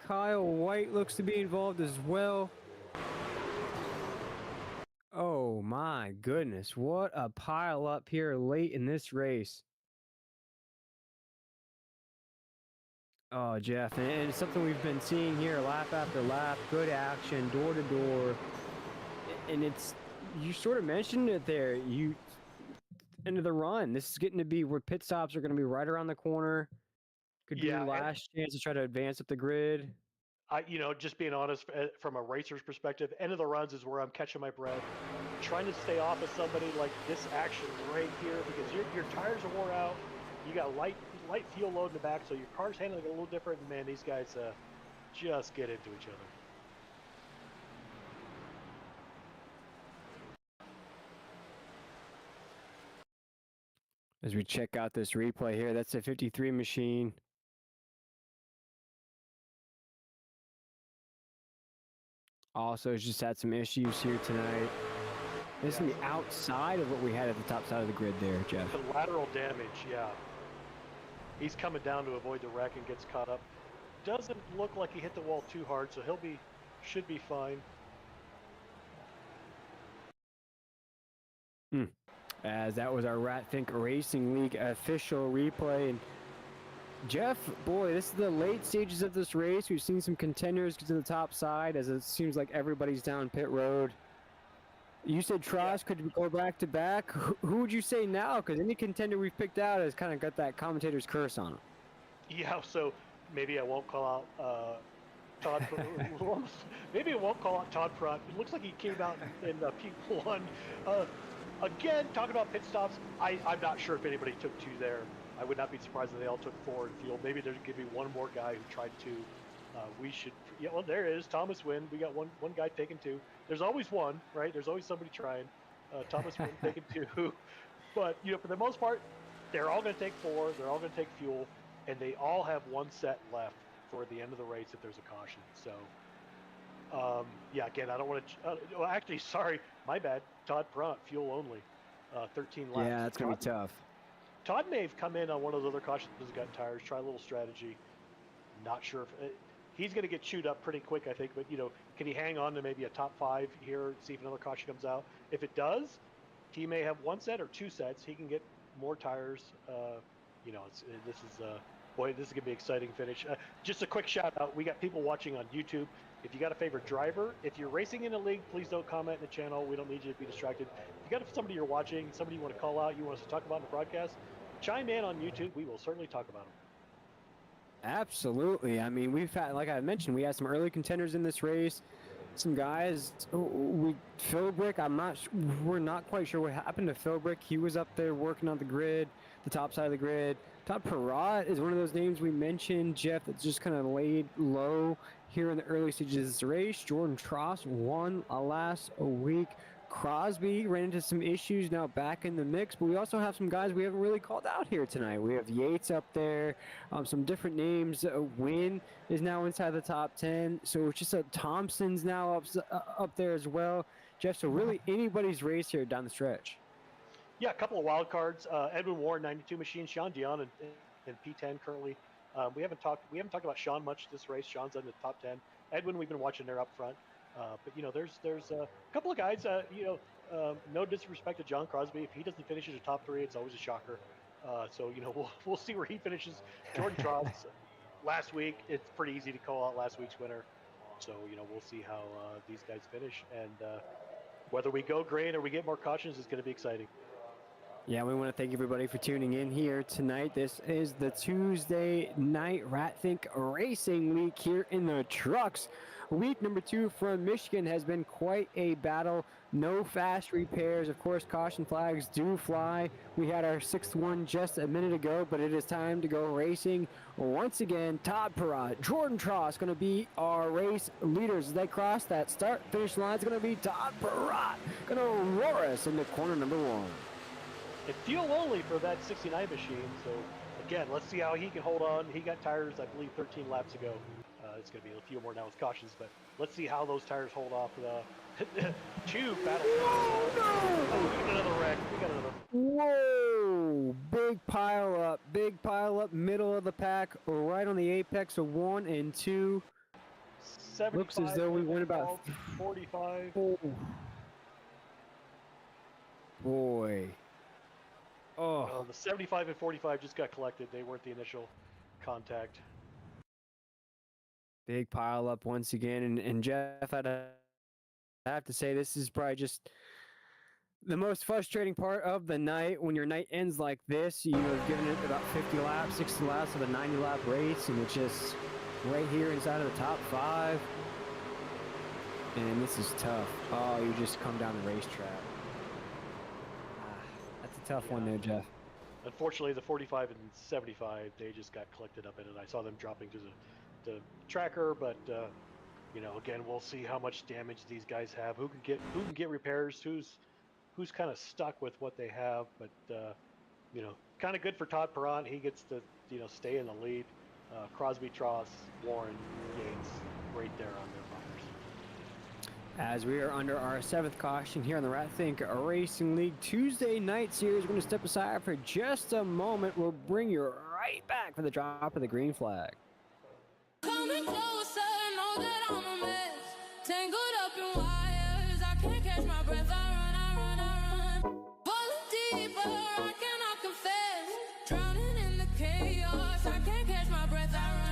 S2: Kyle White looks to be involved as well. Oh my goodness, what a pile up here late in this race. Oh, Jeff, and it's something we've been seeing here lap after lap, good action, door to door. And it's, you sort of mentioned it there, into the run. This is getting to be where pit stops are going to be right around the corner. Could be your last chance to try to advance up the grid.
S3: Just being honest, from a racer's perspective, end of the runs is where I'm catching my breath, trying to stay off of somebody like this action right here because your tires are wore out. You got light fuel load in the back, so your car's handling it a little different. And man, these guys just get into each other.
S2: As we check out this replay here, that's a 53 machine. Also, has just had some issues here tonight. This is going to be outside of what we had at the top side of the grid there, Jeff.
S3: Collateral damage, yeah. He's coming down to avoid the wreck and gets caught up. Doesn't look like he hit the wall too hard, so should be fine.
S2: As that was our Ratthink Racing League official replay. And Jeff, boy, this is the late stages of this race. We've seen some contenders get to the top side as it seems like everybody's down pit road. You said Tross could go back to back. Who would you say now? Because any contender we've picked out has kind of got that commentator's curse on him.
S3: Yeah, so maybe I won't call out Todd. Maybe I won't call out Todd Pratt. It looks like he came out in P1. Again, talking about pit stops, I'm not sure if anybody took 2 there. I would not be surprised if they all took 4 in field. Maybe there's going to be one more guy who tried 2. We should, well, there it is. Thomas Wynn. We got one guy taking 2. There's always one, right? There's always somebody trying. Thomas Wynn taking 2. But, for the most part, they're all going to take 4. They're all going to take fuel. And they all have 1 set left for the end of the race if there's a caution. So, again, I don't want to, well, actually, sorry, my bad. Todd Pratt, fuel only, 13 laps.
S2: Yeah, that's going to be tough.
S3: Todd may have come in on one of those other cautions and gotten tires, try a little strategy. Not sure if he's going to get chewed up pretty quick, I think. But, can he hang on to maybe a top 5 here, see if another caution comes out? If it does, he may have 1 set or 2 sets. He can get more tires. Boy, this is going to be an exciting finish. Just a quick shout out. We got people watching on YouTube. If you got a favorite driver, if you're racing in a league, please don't comment in the channel. We don't need you to be distracted. If you got somebody you're watching, somebody you want to call out, you want us to talk about in the broadcast, chime in on YouTube. We will certainly talk about them.
S2: Absolutely. I mean, we've had, like I mentioned, we had some early contenders in this race. Some guys, Philbrick, we're not quite sure what happened to Philbrick. He was up there working on the grid, the top side of the grid. Todd Pratt is one of those names we mentioned, Jeff, that's just kind of laid low here in the early stages of this race. Jordan Tross won last week. Crosby ran into some issues, now back in the mix, but we also have some guys we haven't really called out here tonight. We have Yates up there, some different names. Wynn is now inside the top 10, so it's just Thompson's now up there as well. Jeff, so really anybody's race here down the stretch.
S3: Yeah, a couple of wild cards. Edwin Warren, 92 machine. Sean Dion in P10 currently. We haven't talked about Sean much this race. Sean's in the top 10. Edwin, we've been watching there up front. But there's a couple of guys. No disrespect to John Crosby. If he doesn't finish as a top 3, it's always a shocker. So we'll see where he finishes. Jordan Tross last week. It's pretty easy to call out last week's winner. So we'll see how these guys finish, and whether we go green or we get more cautions is going to be exciting.
S2: Yeah, we want to thank everybody for tuning in here tonight. This is the Tuesday night Ratthink Racing League here in the trucks Week number 2 from Michigan has been quite a battle. No fast repairs. Of course, caution flags do fly. We had our 6th one just a minute ago, but it is time to go racing. Once again, Todd Perrott, Jordan Tross going to be our race leaders. As they cross that start-finish line, it's going to be Todd Perrott going to roar us into corner number 1.
S3: And fuel only for that 69 machine. So again, let's see how he can hold on. He got tires, I believe, 13 laps ago. It's going to be a few more now with cautions, but let's see how those tires hold off the Chew battle.
S2: Oh, no!
S3: We got another wreck. We got another.
S2: Whoa! Big pile up, middle of the pack, right on the apex of 1 and 2. Looks as though we went about
S3: 45.
S2: Oh. Boy. Oh.
S3: The 75 and 45 just got collected. They weren't the initial contact.
S2: Big pile up once again. And Jeff, I have to say, this is probably just the most frustrating part of the night. When your night ends like this, you have given it about 50 laps, 60 laps of a 90-lap race, and it's just right here inside of the top 5. And this is tough. Oh, you just come down the racetrack. That's a tough one there, Jeff.
S3: Unfortunately, the 45 and 75, they just got collected up in it. I saw them dropping to the tracker, but you know, again, we'll see how much damage these guys have. Who can get repairs? Who's kind of stuck with what they have? But you know, kind of good for Todd Perron. He gets to stay in the lead. Crosby, Tross, Warren, Yates, right there on their bumpers.
S2: As we are under our 7th caution here on the RATTHink Racing League Tuesday night series, we're going to step aside for just a moment. We'll bring you right back for the drop of the green flag.
S1: Coming closer, know that I'm a mess. Tangled up in wires, I can't catch my breath. I run. Falling deeper, I cannot confess. Drowning in the chaos, I can't catch my breath. I run.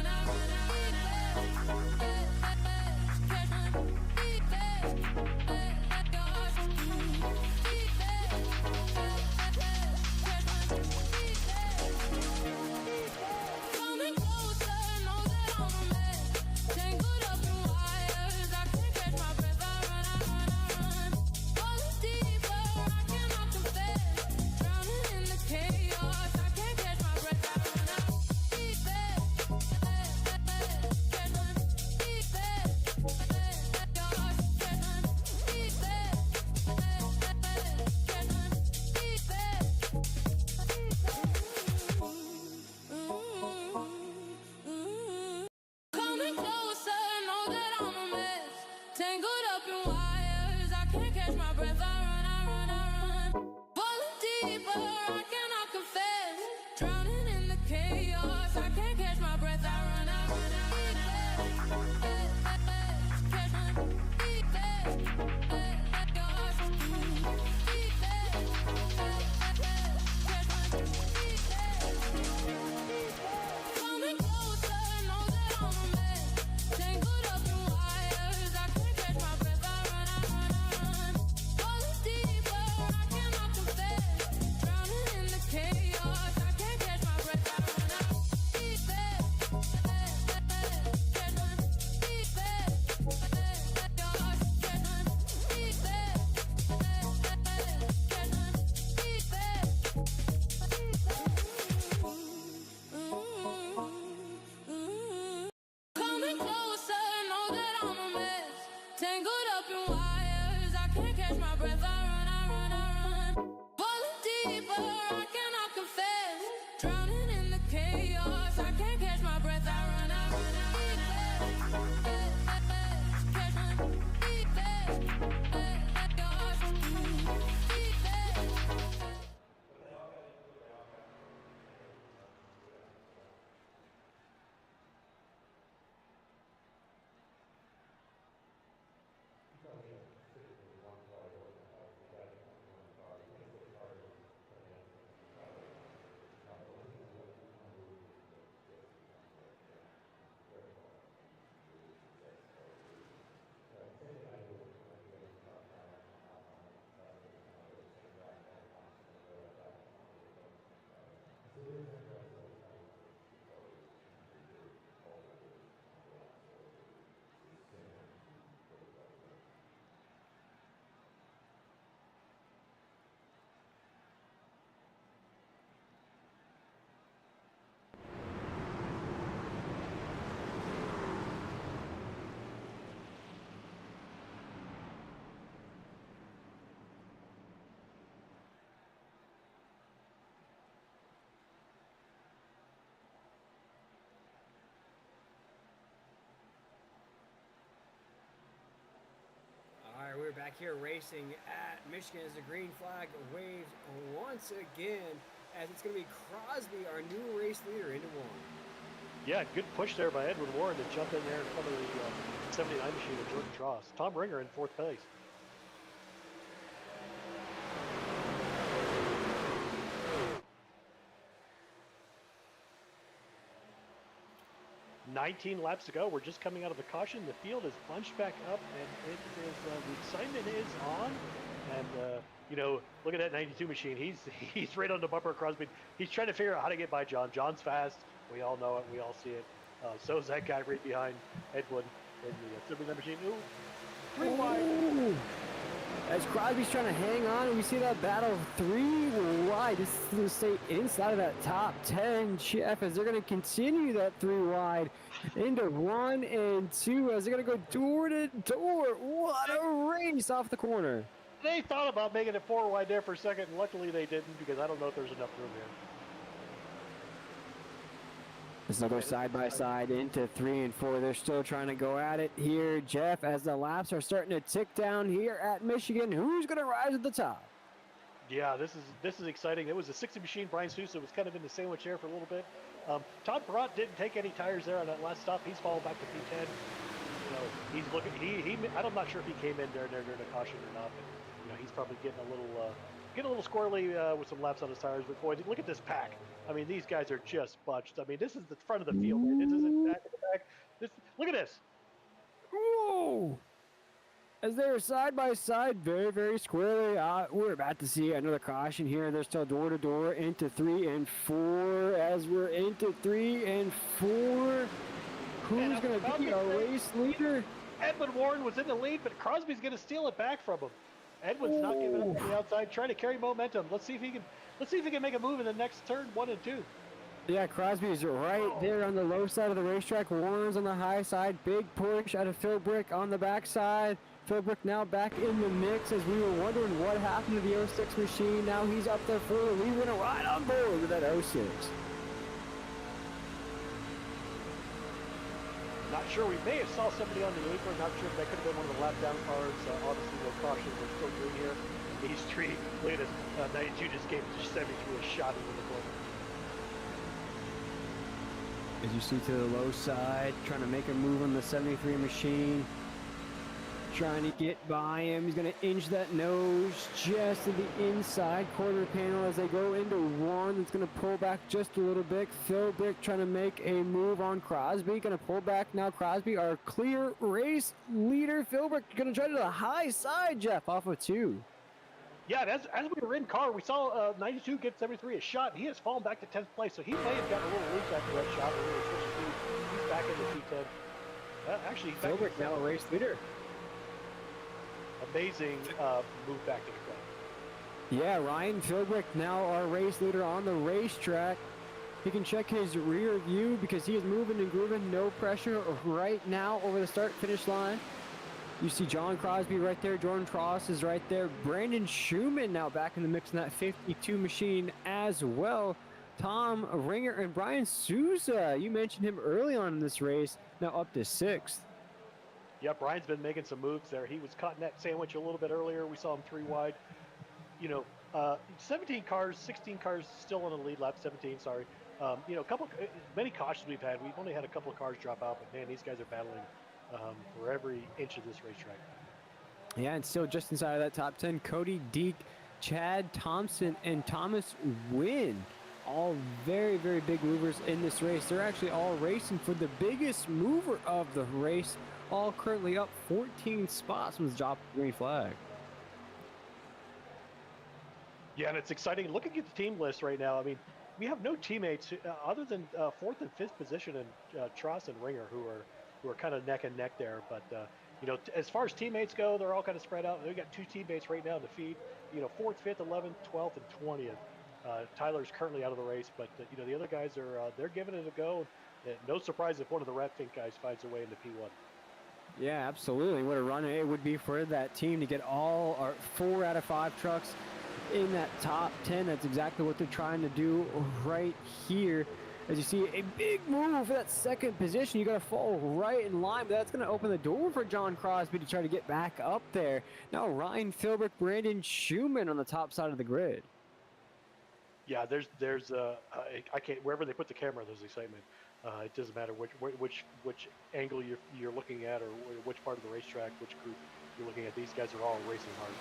S1: Coming closer, know that I'm a mess. Tangled up in wires, I can't catch my breath. I run. Falling deeper, I cannot confess. Drowning in the chaos, I can't catch my breath. I run. Coming closer, know that I'm a mess. Tangled up in wires, I can't catch my breath. I run. Falling deeper, I cannot confess. Drowning in the chaos, I can't catch my breath. I run. Coming closer, know that I'm a mess. Tangled up in wires, I can't catch my breath. I run. Falling deeper, I cannot confess. Drowning in the chaos, I can't catch my breath. I run. Coming closer, know that I'm a mess. Tangled up in wires, I can't catch my breath. I run. Falling deeper, I cannot confess. Drowning in the chaos, I can't catch my breath. I run.
S2: back here racing at Michigan as the green flag waves once again, as it's going to be Crosby, our new race leader, into one.
S3: Yeah, good push there by Edwin Warren to jump in there in front of the 79 machine of Jordan Tross. Tom Ringer in 4th place. "19 laps to go. We're just coming out of the caution. The field is bunched back up, and it is the excitement is on. And look at that 92 machine. He's right on the bumper of Crosby. He's trying to figure out how to get by John. John's fast. We all know it. We all see it. So is that guy right behind Edwin in the 79 machine. Ooh, 3 wide.
S4: As Crosby's trying to hang on, and we see that battle 3 wide. This is going to stay inside of that top 10, Jeff, as they're going to continue that 3 wide into 1 and 2, as they're going to go door to door. What a race off the corner.
S3: They thought about making it 4 wide there for a second, and luckily they didn't, because I don't know if there's enough room here.
S4: As they'll go side by side into 3 and 4. They're still trying to go at it here, Jeff, as the laps are starting to tick down here at Michigan. Who's going to rise at the top?
S3: Yeah, this is exciting. It was a 60 machine. Brian Sousa was kind of in the sandwich there for a little bit. Todd Barat didn't take any tires there on that last stop. He's fallen back to P10. He's looking. I'm not sure if he came in there during the caution or not, but he's probably getting a little squirrely with some laps on his tires. But boy, look at this pack. I mean, these guys are just bunched. I mean, this is the front of the field. This isn't back of the back. Look at this.
S4: Whoa! As they are side by side, very, very squarely. We're about to see another caution here. They're still door to door into 3 and 4. As we're into 3 and 4, who's going to be our race leader?
S3: Edwin Warren was in the lead, but Crosby's going to steal it back from him. Edwin's not giving up on the outside, trying to carry momentum. Let's see if he can make a move in the next turn 1 and 2.
S4: Yeah, Crosby's right there on the low side of the racetrack. Warren's on the high side. Big push out of Philbrick on the backside. Philbrick now back in the mix, as we were wondering what happened to the 06 machine. Now he's up there for the lead. We're going to ride on board with that 06.
S3: Not sure. We may have saw somebody on the apron. Not sure if that could have been one of the lap down cars. Obviously, no caution. We're still green here. These 3. Look at this. 92 just gave 73 a shot into the corner.
S4: As you see to the low side, trying to make a move on the 73 machine. Trying to get by him. He's going to inch that nose just to the inside quarter panel as they go into 1. It's going to pull back just a little bit. Philbrick trying to make a move on Crosby. Going to pull back now. Crosby, our clear race leader. Philbrick going to try to the high side, Jeff, off of 2.
S3: Yeah, as we were in car, we saw 92 get 73 a shot. He has fallen back to 10th place, so he may have gotten a little loose after that shot. He's back in the P10. Actually,
S4: Philbrick now a race leader.
S3: Amazing move back to the front.
S4: Yeah, Ryan Philbrick now our race leader on the racetrack. He can check his rear view because he is moving and grooving. No pressure right now over the start-finish line. You see John Crosby right there. Jordan Tross is right there. Brandon Schumann now back in the mix in that 52 machine as well. Tom Ringer and Brian Sousa. You mentioned him early on in this race. Now up to 6th.
S3: Yeah, Brian's been making some moves there. He was caught in that sandwich a little bit earlier. We saw him 3 wide. 17 cars, 16 cars still on the lead lap. 17, sorry. Many cautions we've had. We've only had a couple of cars drop out, but man, these guys are battling for every inch of this racetrack.
S4: Yeah, and still just inside of that top 10, Cody Deek, Chad Thompson, and Thomas Wynn. All very, very big movers in this race. They're actually all racing for the biggest mover of the race. All currently up 14 spots from the drop of the green flag.
S3: Yeah, and it's exciting. Looking at the team list right now, I mean, we have no teammates other than 4th and 5th position and Tross and Ringer, who are kind of neck and neck there. But as far as teammates go, they're all kind of spread out. We've got 2 teammates right now in the feed. 4th, 5th, 11th, 12th, and 20th. Tyler's currently out of the race, but the other guys are they're giving it a go. No surprise if one of the Rat Fink guys finds a way into P1.
S4: Yeah, absolutely. What a run it would be for that team to get all 4 out of 5 trucks in that top 10. That's exactly what they're trying to do right here. As you see a big move for that second position, you got to fall right in line, but that's going to open the door for John Crosby to try to get back up there. Now Ryan Philbrick, Brandon Schumann on the top side of the grid.
S3: Yeah, I can't, wherever they put the camera, there's excitement. It doesn't matter which angle you're looking at, or which part of the racetrack, which group you're looking at. These guys are all racing hard.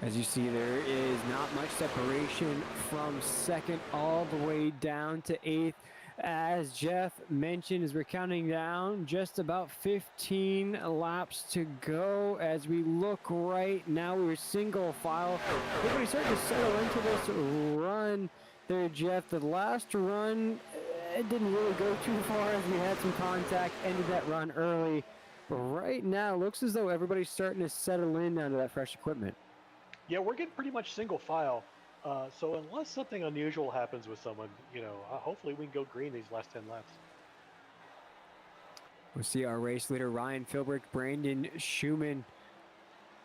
S4: As you see, there is not much separation from second all the way down to 8th. As Jeff mentioned, as we're counting down, just about 15 laps to go. As we look right now, we're single file. Everybody's starting to settle into this run there, Jeff. The last run, it didn't really go too far as we had some contact, ended that run early. But right now, it looks as though everybody's starting to settle in onto that fresh equipment.
S3: Yeah, we're getting pretty much single file. So unless something unusual happens with someone, hopefully we can go green these last 10 laps.
S4: We'll see our race leader, Ryan Philbrick, Brandon Schumann.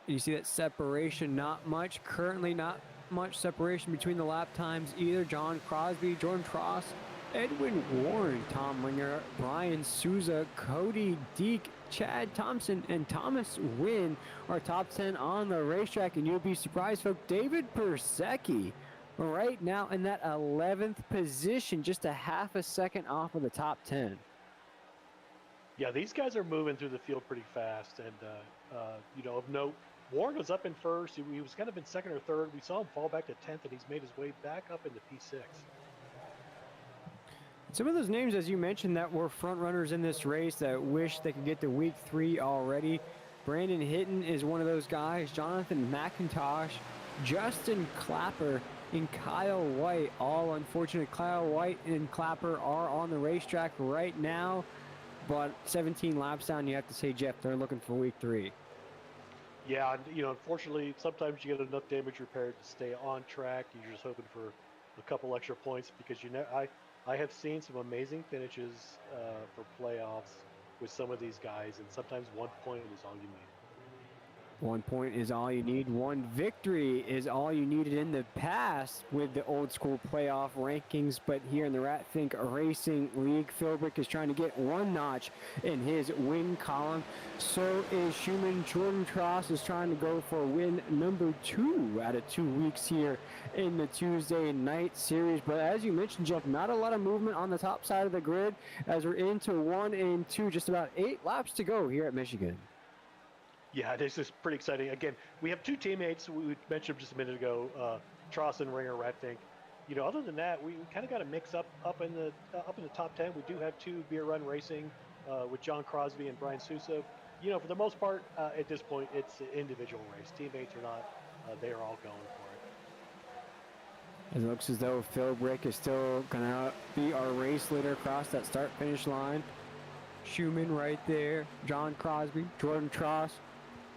S4: You see that separation, not much. Currently not much separation between the lap times either. John Crosby, Jordan Tross, Edwin Warren, Tom Ringer, Brian Souza, Cody Deek, Chad Thompson, and Thomas Wynn are top 10 on the racetrack, and you'll be surprised, folks. David Persecki right now in that 11th position, just a half a second off of the top 10.
S3: Yeah, these guys are moving through the field pretty fast, and of note, Warren was up in first. He was kind of in second or third. We saw him fall back to 10th, and he's made his way back up into P6.
S4: Some of those names, as you mentioned, that were front runners in this race that wish they could get to week 3 already. Brandon Hitton is one of those guys. Jonathan McIntosh, Justin Clapper, and Kyle White. All unfortunate. Kyle White and Clapper are on the racetrack right now, but 17 laps down, you have to say, Jeff, they're looking for week 3.
S3: Yeah, and, unfortunately, sometimes you get enough damage repaired to stay on track. You're just hoping for a couple extra points because I have seen some amazing finishes for playoffs with some of these guys, and sometimes 1 point is all you need.
S4: 1 point is all you need. 1 victory is all you needed in the past with the old school playoff rankings. But here in the Ratfink Racing League, Philbrick is trying to get 1 notch in his win column. So is Schumann. Jordan Tross is trying to go for win number 2 out of 2 weeks here in the Tuesday night series. But as you mentioned, Jeff, not a lot of movement on the top side of the grid as we're into 1 and 2, just about 8 laps to go here at Michigan.
S3: Yeah, this is pretty exciting. Again, we have 2 teammates. We mentioned just a minute ago, Tross and Ringer, Ratfink. Other than that, we kind of got to mix up in the top 10. We do have 2 beer run racing with John Crosby and Brian Sousa. For the most part, at this point, it's an individual race. Teammates or not, they are all going for it.
S4: It looks as though Philbrick is still going to be our race leader across that start-finish line. Schumann right there, John Crosby, Jordan Tross.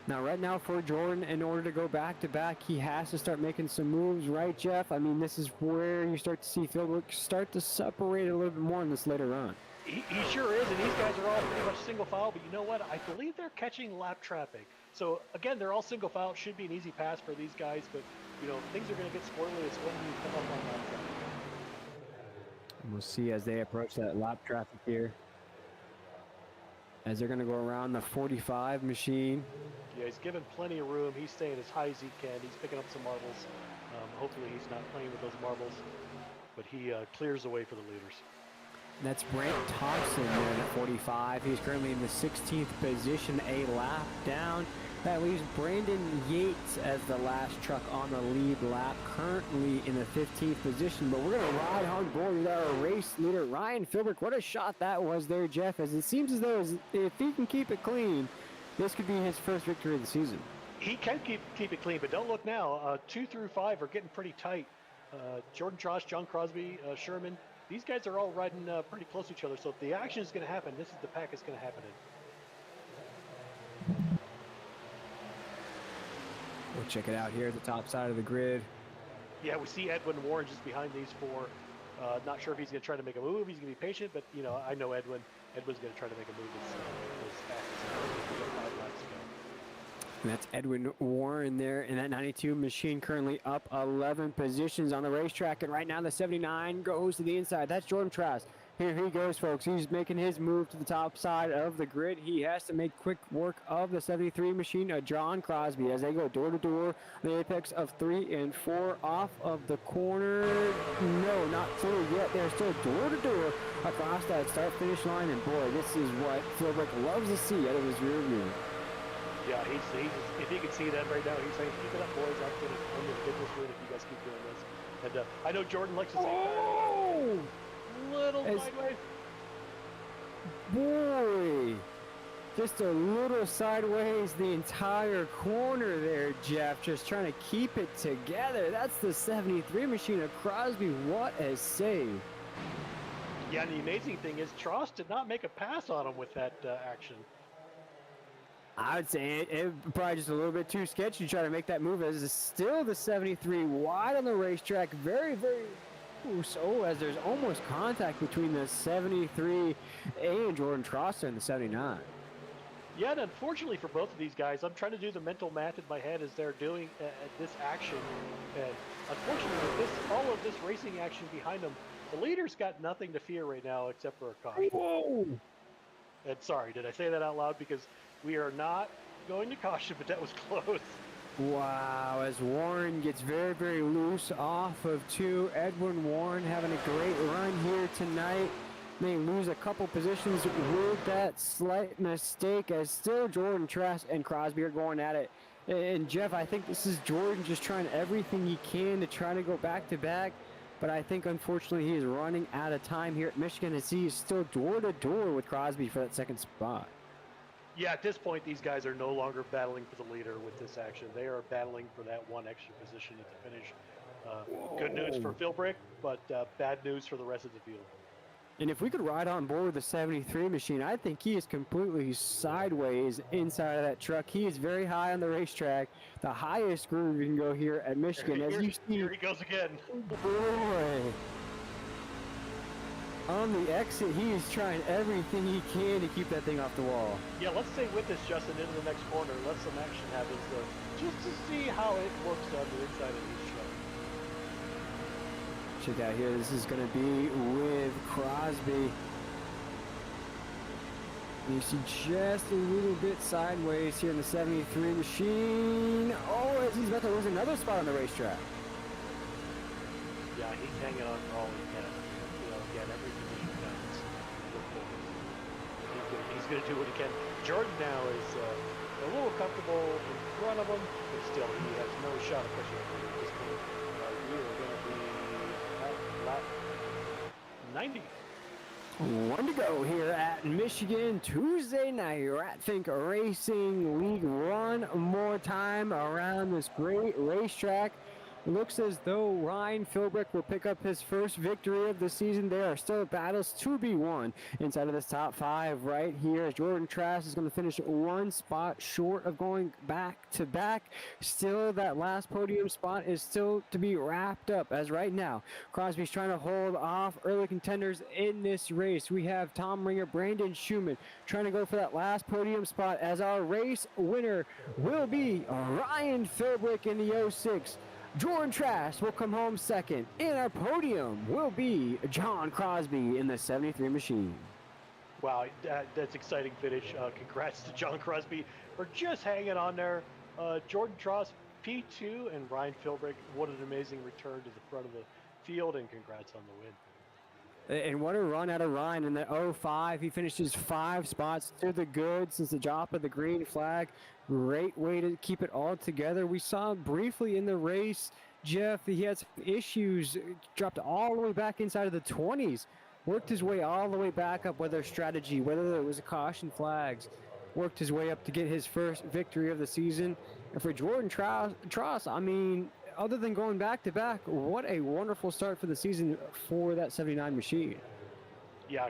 S4: Now, right now for Jordan, in order to go back-to-back, he has to start making some moves, right, Jeff? I mean, this is where you start to see Philbrick start to separate a little bit more in this later run.
S3: He sure is, and these guys are all pretty much single file, but you know what? I believe they're catching lap traffic. So, again, they're all single file. It should be an easy pass for these guys, but, things are going to get squirrely. It's when you come up on lap traffic.
S4: And we'll see as they approach that lap traffic here, as they're going to go around the 45 machine.
S3: Yeah, he's given plenty of room. He's staying as high as he can. He's picking up some marbles. Hopefully he's not playing with those marbles, but he clears the way for the leaders.
S4: That's Brent Thompson there at 45. He's currently in the 16th position, a lap down. That leaves Brandon Yates as the last truck on the lead lap, currently in the 15th position. But we're going to ride on board with our race leader, Ryan Philbrick. What a shot that was there, Jeff, as it seems as though if he can keep it clean, this could be his first victory of the season.
S3: He can keep it clean, but don't look now. 2 through 5 are getting pretty tight. Jordan Tross, John Crosby, Sherman, these guys are all riding pretty close to each other. So if the action is going to happen, this is the pack it's going to happen in.
S4: We'll check it out here at the top side of the grid.
S3: Yeah, we see Edwin Warren just behind these 4. Not sure if he's going to try to make a move. He's going to be patient, but I know Edwin. Edwin's going to try to make a move as fast as he can. We got 5 laps to go.
S4: And that's Edwin Warren there in that 92 machine, currently up 11 positions on the racetrack. And right now the 79 goes to the inside. That's Jordan Trask. Here he goes, folks. He's making his move to the top side of the grid. He has to make quick work of the 73 machine, John Crosby, as they go door to door. The apex of 3 and 4 off of the corner. No, not through yet. They're still door to door across that start finish line. And boy, this is what Philbrick loves to see out of his rear view.
S3: Yeah, he's if you can see that right now, he's saying, keep it up, boys. I'm gonna get this win if you guys keep doing this. And I know Jordan likes to say,
S4: Oh!
S3: little sideways.
S4: Boy, just a little sideways the entire corner there, Jeff. Just trying to keep it together. That's the 73 machine of Crosby. What a save.
S3: Yeah, and the amazing thing is Trost did not make a pass on him with that action.
S4: I would say it probably just a little bit too sketchy to try to make that move, as it's still the 73 wide on the racetrack. Very, very so, as there's almost contact between the 73 and Jordan Trost and the 79.
S3: Yeah, and unfortunately for both of these guys, I'm trying to do the mental math in my head as they're doing this action. And unfortunately, with all of this racing action behind them, the leader's got nothing to fear right now except for a caution.
S4: Whoa!
S3: And sorry, did I say that out loud? Because we are not going to caution, but that was close.
S4: Wow, as Warren gets very, very loose off of 2. Edwin Warren having a great run here tonight. May lose a couple positions with that slight mistake, as still Jordan Trask and Crosby are going at it. And Jeff, I think this is Jordan just trying everything he can to try to go back to back. But I think unfortunately he is running out of time here at Michigan, as he is still door to door with Crosby for that second spot.
S3: Yeah, at this point, these guys are no longer battling for the leader with this action. They are battling for that one extra position at the finish. Good news for Philbrick, but bad news for the rest of the field.
S4: And if we could ride on board with the 73 machine, I think he is completely sideways inside of that truck. He is very high on the racetrack, the highest groove you can go here at Michigan. As you see,
S3: here he goes again.
S4: Boy. On the exit, he is trying everything he can to keep that thing off the wall.
S3: Yeah, let's stay with this, Justin, into the next corner. Let some action happen, just to see how it works on the inside of these trucks.
S4: Check out here, this is going to be with Crosby. You see just a little bit sideways here in the 73 machine. Oh, as he's about to lose another spot on the racetrack.
S3: Yeah, he's hanging on for all he can. Again, every position counts. He's going to do what he can. Jordan now is a little comfortable in front of him, but still, he has no shot of pushing him at this point. We are going to be at lap 90.
S4: One to go here at Michigan Tuesday night. Ratfink Racing League one more time around this great racetrack. It looks as though Ryan Philbrick will pick up his first victory of the season. There are still battles to be won inside of this top 5 right here, as Jordan Trask is going to finish one spot short of going back to back. Still, that last podium spot is still to be wrapped up, as right now Crosby's trying to hold off early contenders in this race. We have Tom Ringer, Brandon Schumann trying to go for that last podium spot, as our race winner will be Ryan Philbrick in the 06. Jordan Trask will come home second. In our podium will be John Crosby in the 73 machine.
S3: Wow, that's exciting finish. Congrats to John Crosby for just hanging on there. Jordan Trask, P2, and Ryan Philbrick, what an amazing return to the front of the field, and congrats on the win.
S4: And what a run out of Ryan in the 05. He finishes 5 spots to the good since the drop of the green flag. Great way to keep it all together. We saw briefly in the race, Jeff, he had some issues, dropped all the way back inside of the 20s, worked his way all the way back up, whether strategy, whether it was a caution flags, worked his way up to get his first victory of the season. And for Jordan Trask, I mean, other than going back to back, what a wonderful start for the season for that 79 machine.
S3: Yeah,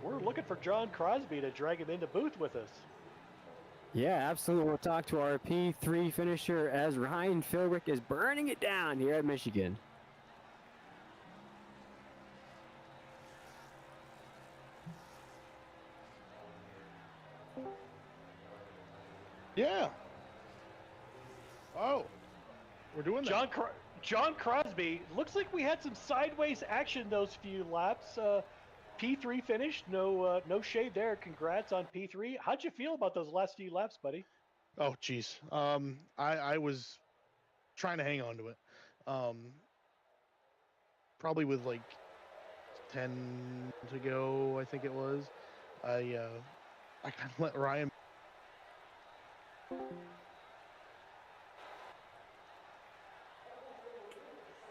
S3: we're looking for John Crosby to drag him into booth with us.
S4: Yeah, absolutely. We'll talk to our P3 finisher as Ryan Philbrick is burning it down here at Michigan.
S5: Yeah. Oh, we're doing that.
S3: John Crosby, looks like we had some sideways action those few laps. P3 finished, no shade there. Congrats on P3. How'd you feel about those last few laps, buddy?
S5: Oh, geez. I was trying to hang on to it. Probably with like 10 to go, I think it was. I kind of let Ryan.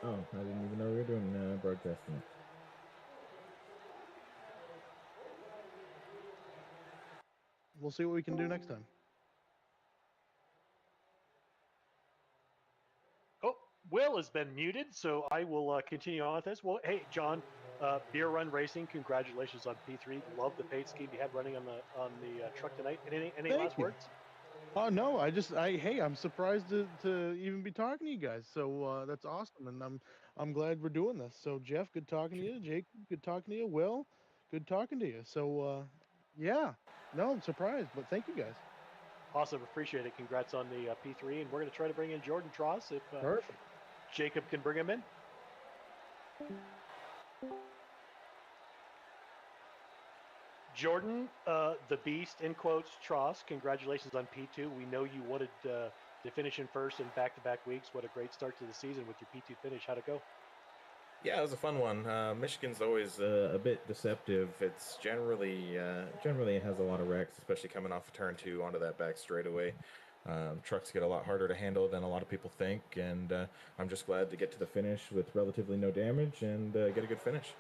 S6: Oh, I didn't even know we were doing broadcasting.
S5: We'll see what we can do next time.
S3: Oh, Will has been muted, so I will continue on with this. Well, hey, John, Beer Run Racing, congratulations on P3. Love the paint scheme you had running on the truck tonight. Any
S5: Thank
S3: last
S5: you.
S3: words?
S5: Oh no, hey, I'm surprised to even be talking to you guys. So that's awesome, and I'm glad we're doing this. So Jeff, good talking to you. Jake, good talking to you. Will, good talking to you. So yeah, no, I'm surprised, but thank you guys.
S3: Awesome, appreciate it. Congrats on the P3, and we're going to try to bring in Jordan Tross if
S5: Perfect.
S3: Jacob can bring him in. Jordan, the Beast, in quotes, Tross, congratulations on P2. We know you wanted to finish in first in back-to-back weeks. What a great start to the season with your P2 finish. How'd it go?
S6: Yeah, it was a fun one. Michigan's always a bit deceptive. It's generally it has a lot of wrecks, especially coming off of turn 2 onto that back straightaway. Trucks get a lot harder to handle than a lot of people think, and I'm just glad to get to the finish with relatively no damage and get a good finish.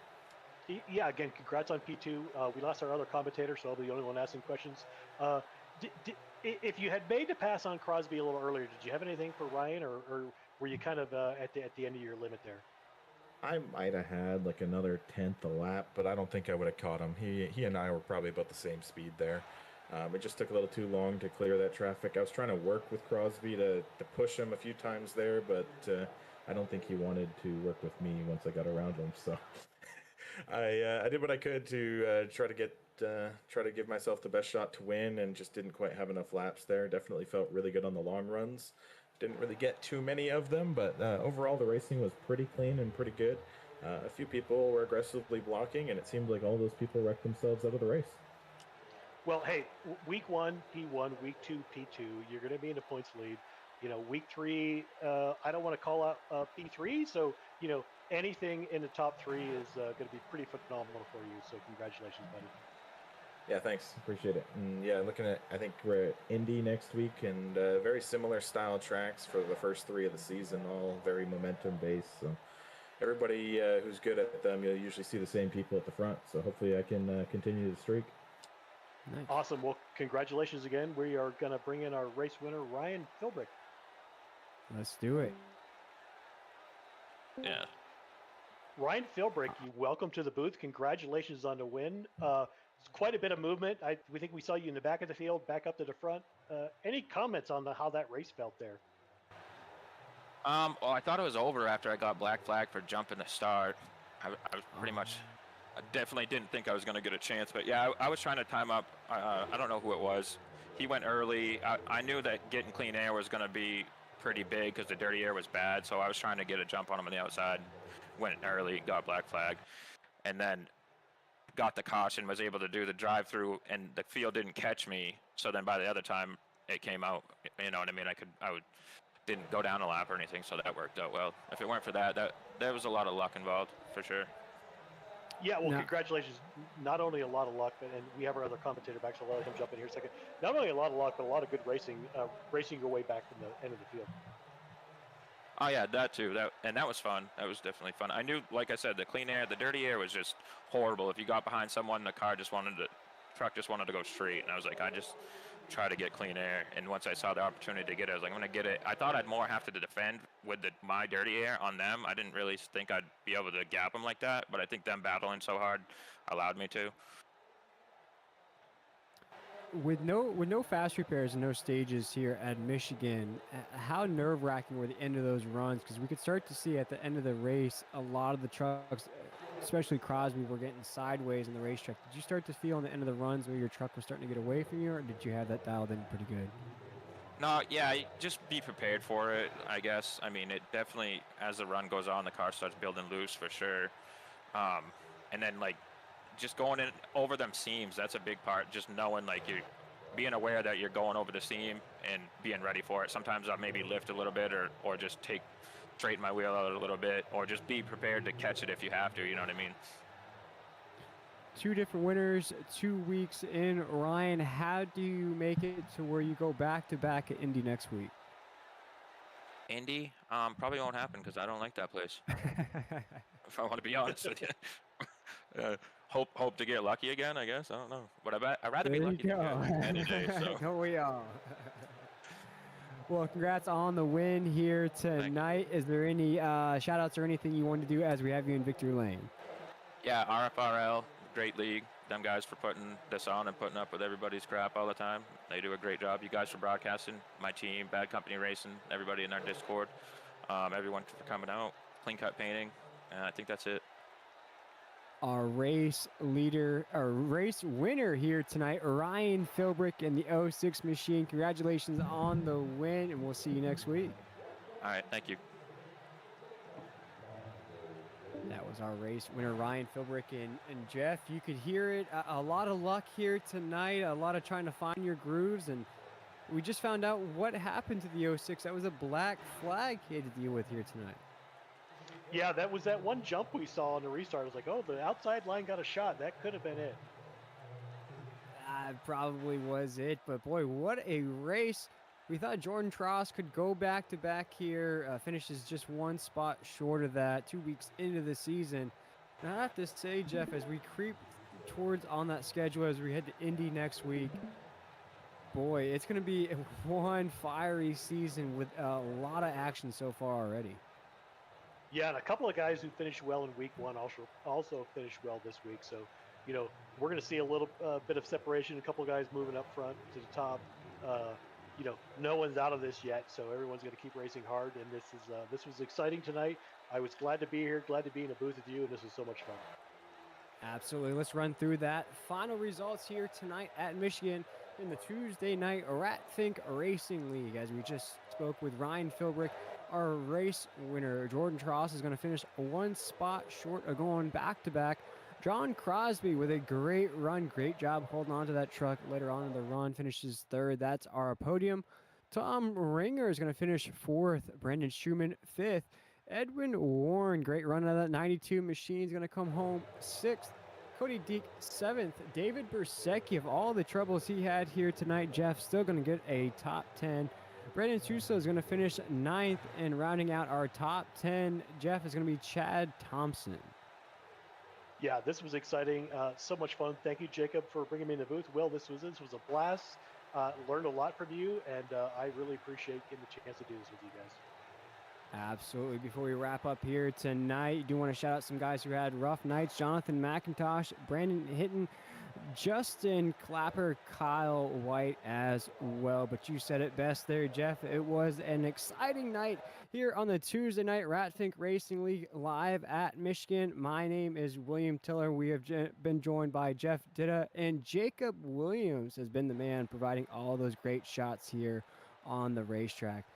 S3: Yeah, again, congrats on P2. We lost our other commentator, so I'll be the only one asking questions. If you had made the pass on Crosby a little earlier, did you have anything for Ryan, or were you kind of at the end of your limit there?
S6: I might have had like another 10th a lap, but I don't think I would have caught him. He and I were probably about the same speed there. It just took a little too long to clear that traffic. I was trying to work with Crosby to push him a few times there, but I don't think he wanted to work with me once I got around him. So I did what I could to try to give myself the best shot to win, and just didn't quite have enough laps there. Definitely felt really good on the long runs. Didn't really get too many of them, but overall the racing was pretty clean and pretty good. A few people were aggressively blocking, and it seemed like all those people wrecked themselves out of the race.
S3: Well, hey, week 1, P1, week 2, P2. You're going to be in the points lead. Week 3, I don't want to call out P3, so anything in the top 3 is going to be pretty phenomenal for you. So congratulations, buddy.
S6: Yeah, thanks. Appreciate it. And yeah, I think we're at Indy next week, and very similar style tracks for the first 3 of the season, all very momentum based. So everybody who's good at them, you'll usually see the same people at the front. So hopefully I can continue the streak.
S4: Nice.
S3: Awesome. Well, congratulations again. We are going to bring in our race winner, Ryan Philbrick.
S4: Let's do it.
S7: Yeah.
S3: Ryan Philbrick, welcome to the booth. Congratulations on the win. It's quite a bit of movement. We think we saw you in the back of the field, back up to the front. Any comments on how that race felt there?
S7: Well, I thought it was over after I got black flag for jumping the start. I was pretty much, I definitely didn't think I was going to get a chance, but yeah, I was trying to time up. I don't know who it was. He went early. I knew that getting clean air was going to be pretty big because the dirty air was bad, so I was trying to get a jump on him on the outside. Went early, got black flag, and then got the caution, was able to do the drive-through, and the field didn't catch me. So then by the other time it came out, you know what I mean? Didn't go down a lap or anything, so that worked out well. If it weren't for that, there was a lot of luck involved for sure.
S3: Yeah, well, congratulations. Not only a lot of luck, and we have our other commentator back, so I'll let him jump in here a second. Not only a lot of luck, but a lot of good racing, racing your way back from the end of the field.
S7: Oh yeah, that too. That was fun. That was definitely fun. I knew, like I said, the clean air, the dirty air was just horrible. If you got behind someone, the truck just wanted to go straight, and I was like, I just try to get clean air. And once I saw the opportunity to get it, I was like, I'm gonna get it. I thought I'd more have to defend with my dirty air on them. I didn't really think I'd be able to gap them like that, but I think them battling so hard allowed me to.
S4: With no fast repairs and no stages here at Michigan, how nerve-wracking were the end of those runs? Because we could start to see at the end of the race, a lot of the trucks, especially Crosby, were getting sideways in the racetrack. Did you start to feel on the end of the runs where your truck was starting to get away from you, or did you have that dialed in pretty good?
S7: No, yeah, just be prepared for it, I guess. I mean, it definitely, as the run goes on, the car starts building loose for sure. And then, like, just going in over them seams, that's a big part. Just knowing, like, you're being aware that you're going over the seam and being ready for it. Sometimes I'll maybe lift a little bit or just straighten my wheel out a little bit, or just be prepared to catch it if you have to, you know what I mean?
S4: 2 different winners, 2 weeks in. Ryan, how do you make it to where you go back-to-back at Indy next week?
S7: Indy, probably won't happen because I don't like that place. If I want to be honest with you. Hope to get lucky again, I guess. I don't know, but I'd rather be
S4: There you
S7: lucky than
S4: go.
S7: good any day. So
S4: Don't we all? Well, congrats on the win here tonight. Is there any shout-outs or anything you want to do as we have you in victory lane?
S7: yeah, RFRL, great league. Them guys for putting this on and putting up with everybody's crap all the time. They do a great job. You guys for broadcasting. My team, Bad Company Racing, everybody in our Discord, everyone for coming out. Clean cut painting. I think that's it.
S4: Our race leader, our race winner here tonight, Ryan Philbrick in the 06 machine. Congratulations on the win, and we'll see you next week.
S7: All right, thank you.
S4: That was our race winner, Ryan Philbrick. And Jeff, you could hear it. A lot of luck here tonight, a lot of trying to find your grooves. And we just found out what happened to the 06. That was a black flag he had to deal with here tonight.
S3: Yeah, that was that one jump we saw on the restart. I was like, oh, the outside line got a shot. That could have been it.
S4: Probably was it. But boy, what a race. We thought Jordan Tross could go back-to-back here, finishes just 1 spot short of that 2 weeks into the season. And I have to say, Jeff, as we creep towards on that schedule, as we head to Indy next week, boy, it's going to be one fiery season with a lot of action so far already.
S3: Yeah, and a couple of guys who finished well in week 1 also finished well this week. So, you know, we're going to see a little bit of separation. A couple of guys moving up front to the top. You know, no one's out of this yet, so everyone's going to keep racing hard. And this was exciting tonight. I was glad to be here, glad to be in a booth with you, and this was so much fun.
S4: Absolutely. Let's run through that. Final results here tonight at Michigan in the Tuesday night RatFink Racing League. As we just spoke with Ryan Philbrick, our race winner, Jordan Tross, is going to finish 1 spot short of going back-to-back. John Crosby with a great run. Great job holding on to that truck later on in the run. Finishes 3rd. That's our podium. Tom Ringer is going to finish 4th. Brandon Schumann 5th. Edwin Warren, great run out of that 92 machine, is going to come home 6th. Cody Deek 7th. David Bersecki, of all the troubles he had here tonight, Jeff, still going to get a top 10. Brandon Suso is going to finish 9th, and rounding out our top 10, Jeff, is going to be Chad Thompson.
S3: Yeah, this was exciting. So much fun. Thank you, Jacob, for bringing me in the booth. Will, this was a blast. Learned a lot from you, and I really appreciate getting the chance to do this with you guys.
S4: Absolutely. Before we wrap up here tonight, I do want to shout out some guys who had rough nights. Jonathan McIntosh, Brandon Hitton, Justin Clapper, Kyle White as well. But you said it best there, Jeff. It was an exciting night here on the Tuesday night RatFink Racing League live at Michigan. My name is William Tiller. We have been joined by Jeff Ditta, and Jacob Williams has been the man providing all those great shots here on the racetrack.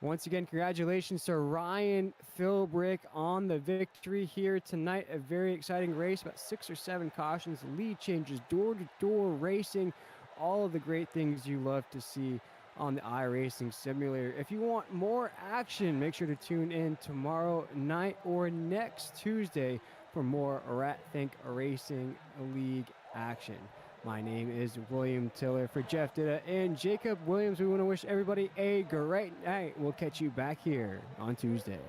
S4: Once again, congratulations to Ryan Philbrick on the victory here tonight. A very exciting race, about 6 or 7 cautions, lead changes, door-to-door racing, all of the great things you love to see on the iRacing simulator. If you want more action, make sure to tune in tomorrow night or next Tuesday for more RatFink Racing League action. My name is William Tiller. For Jeff Ditta and Jacob Williams, we want to wish everybody a great night. We'll catch you back here on Tuesday.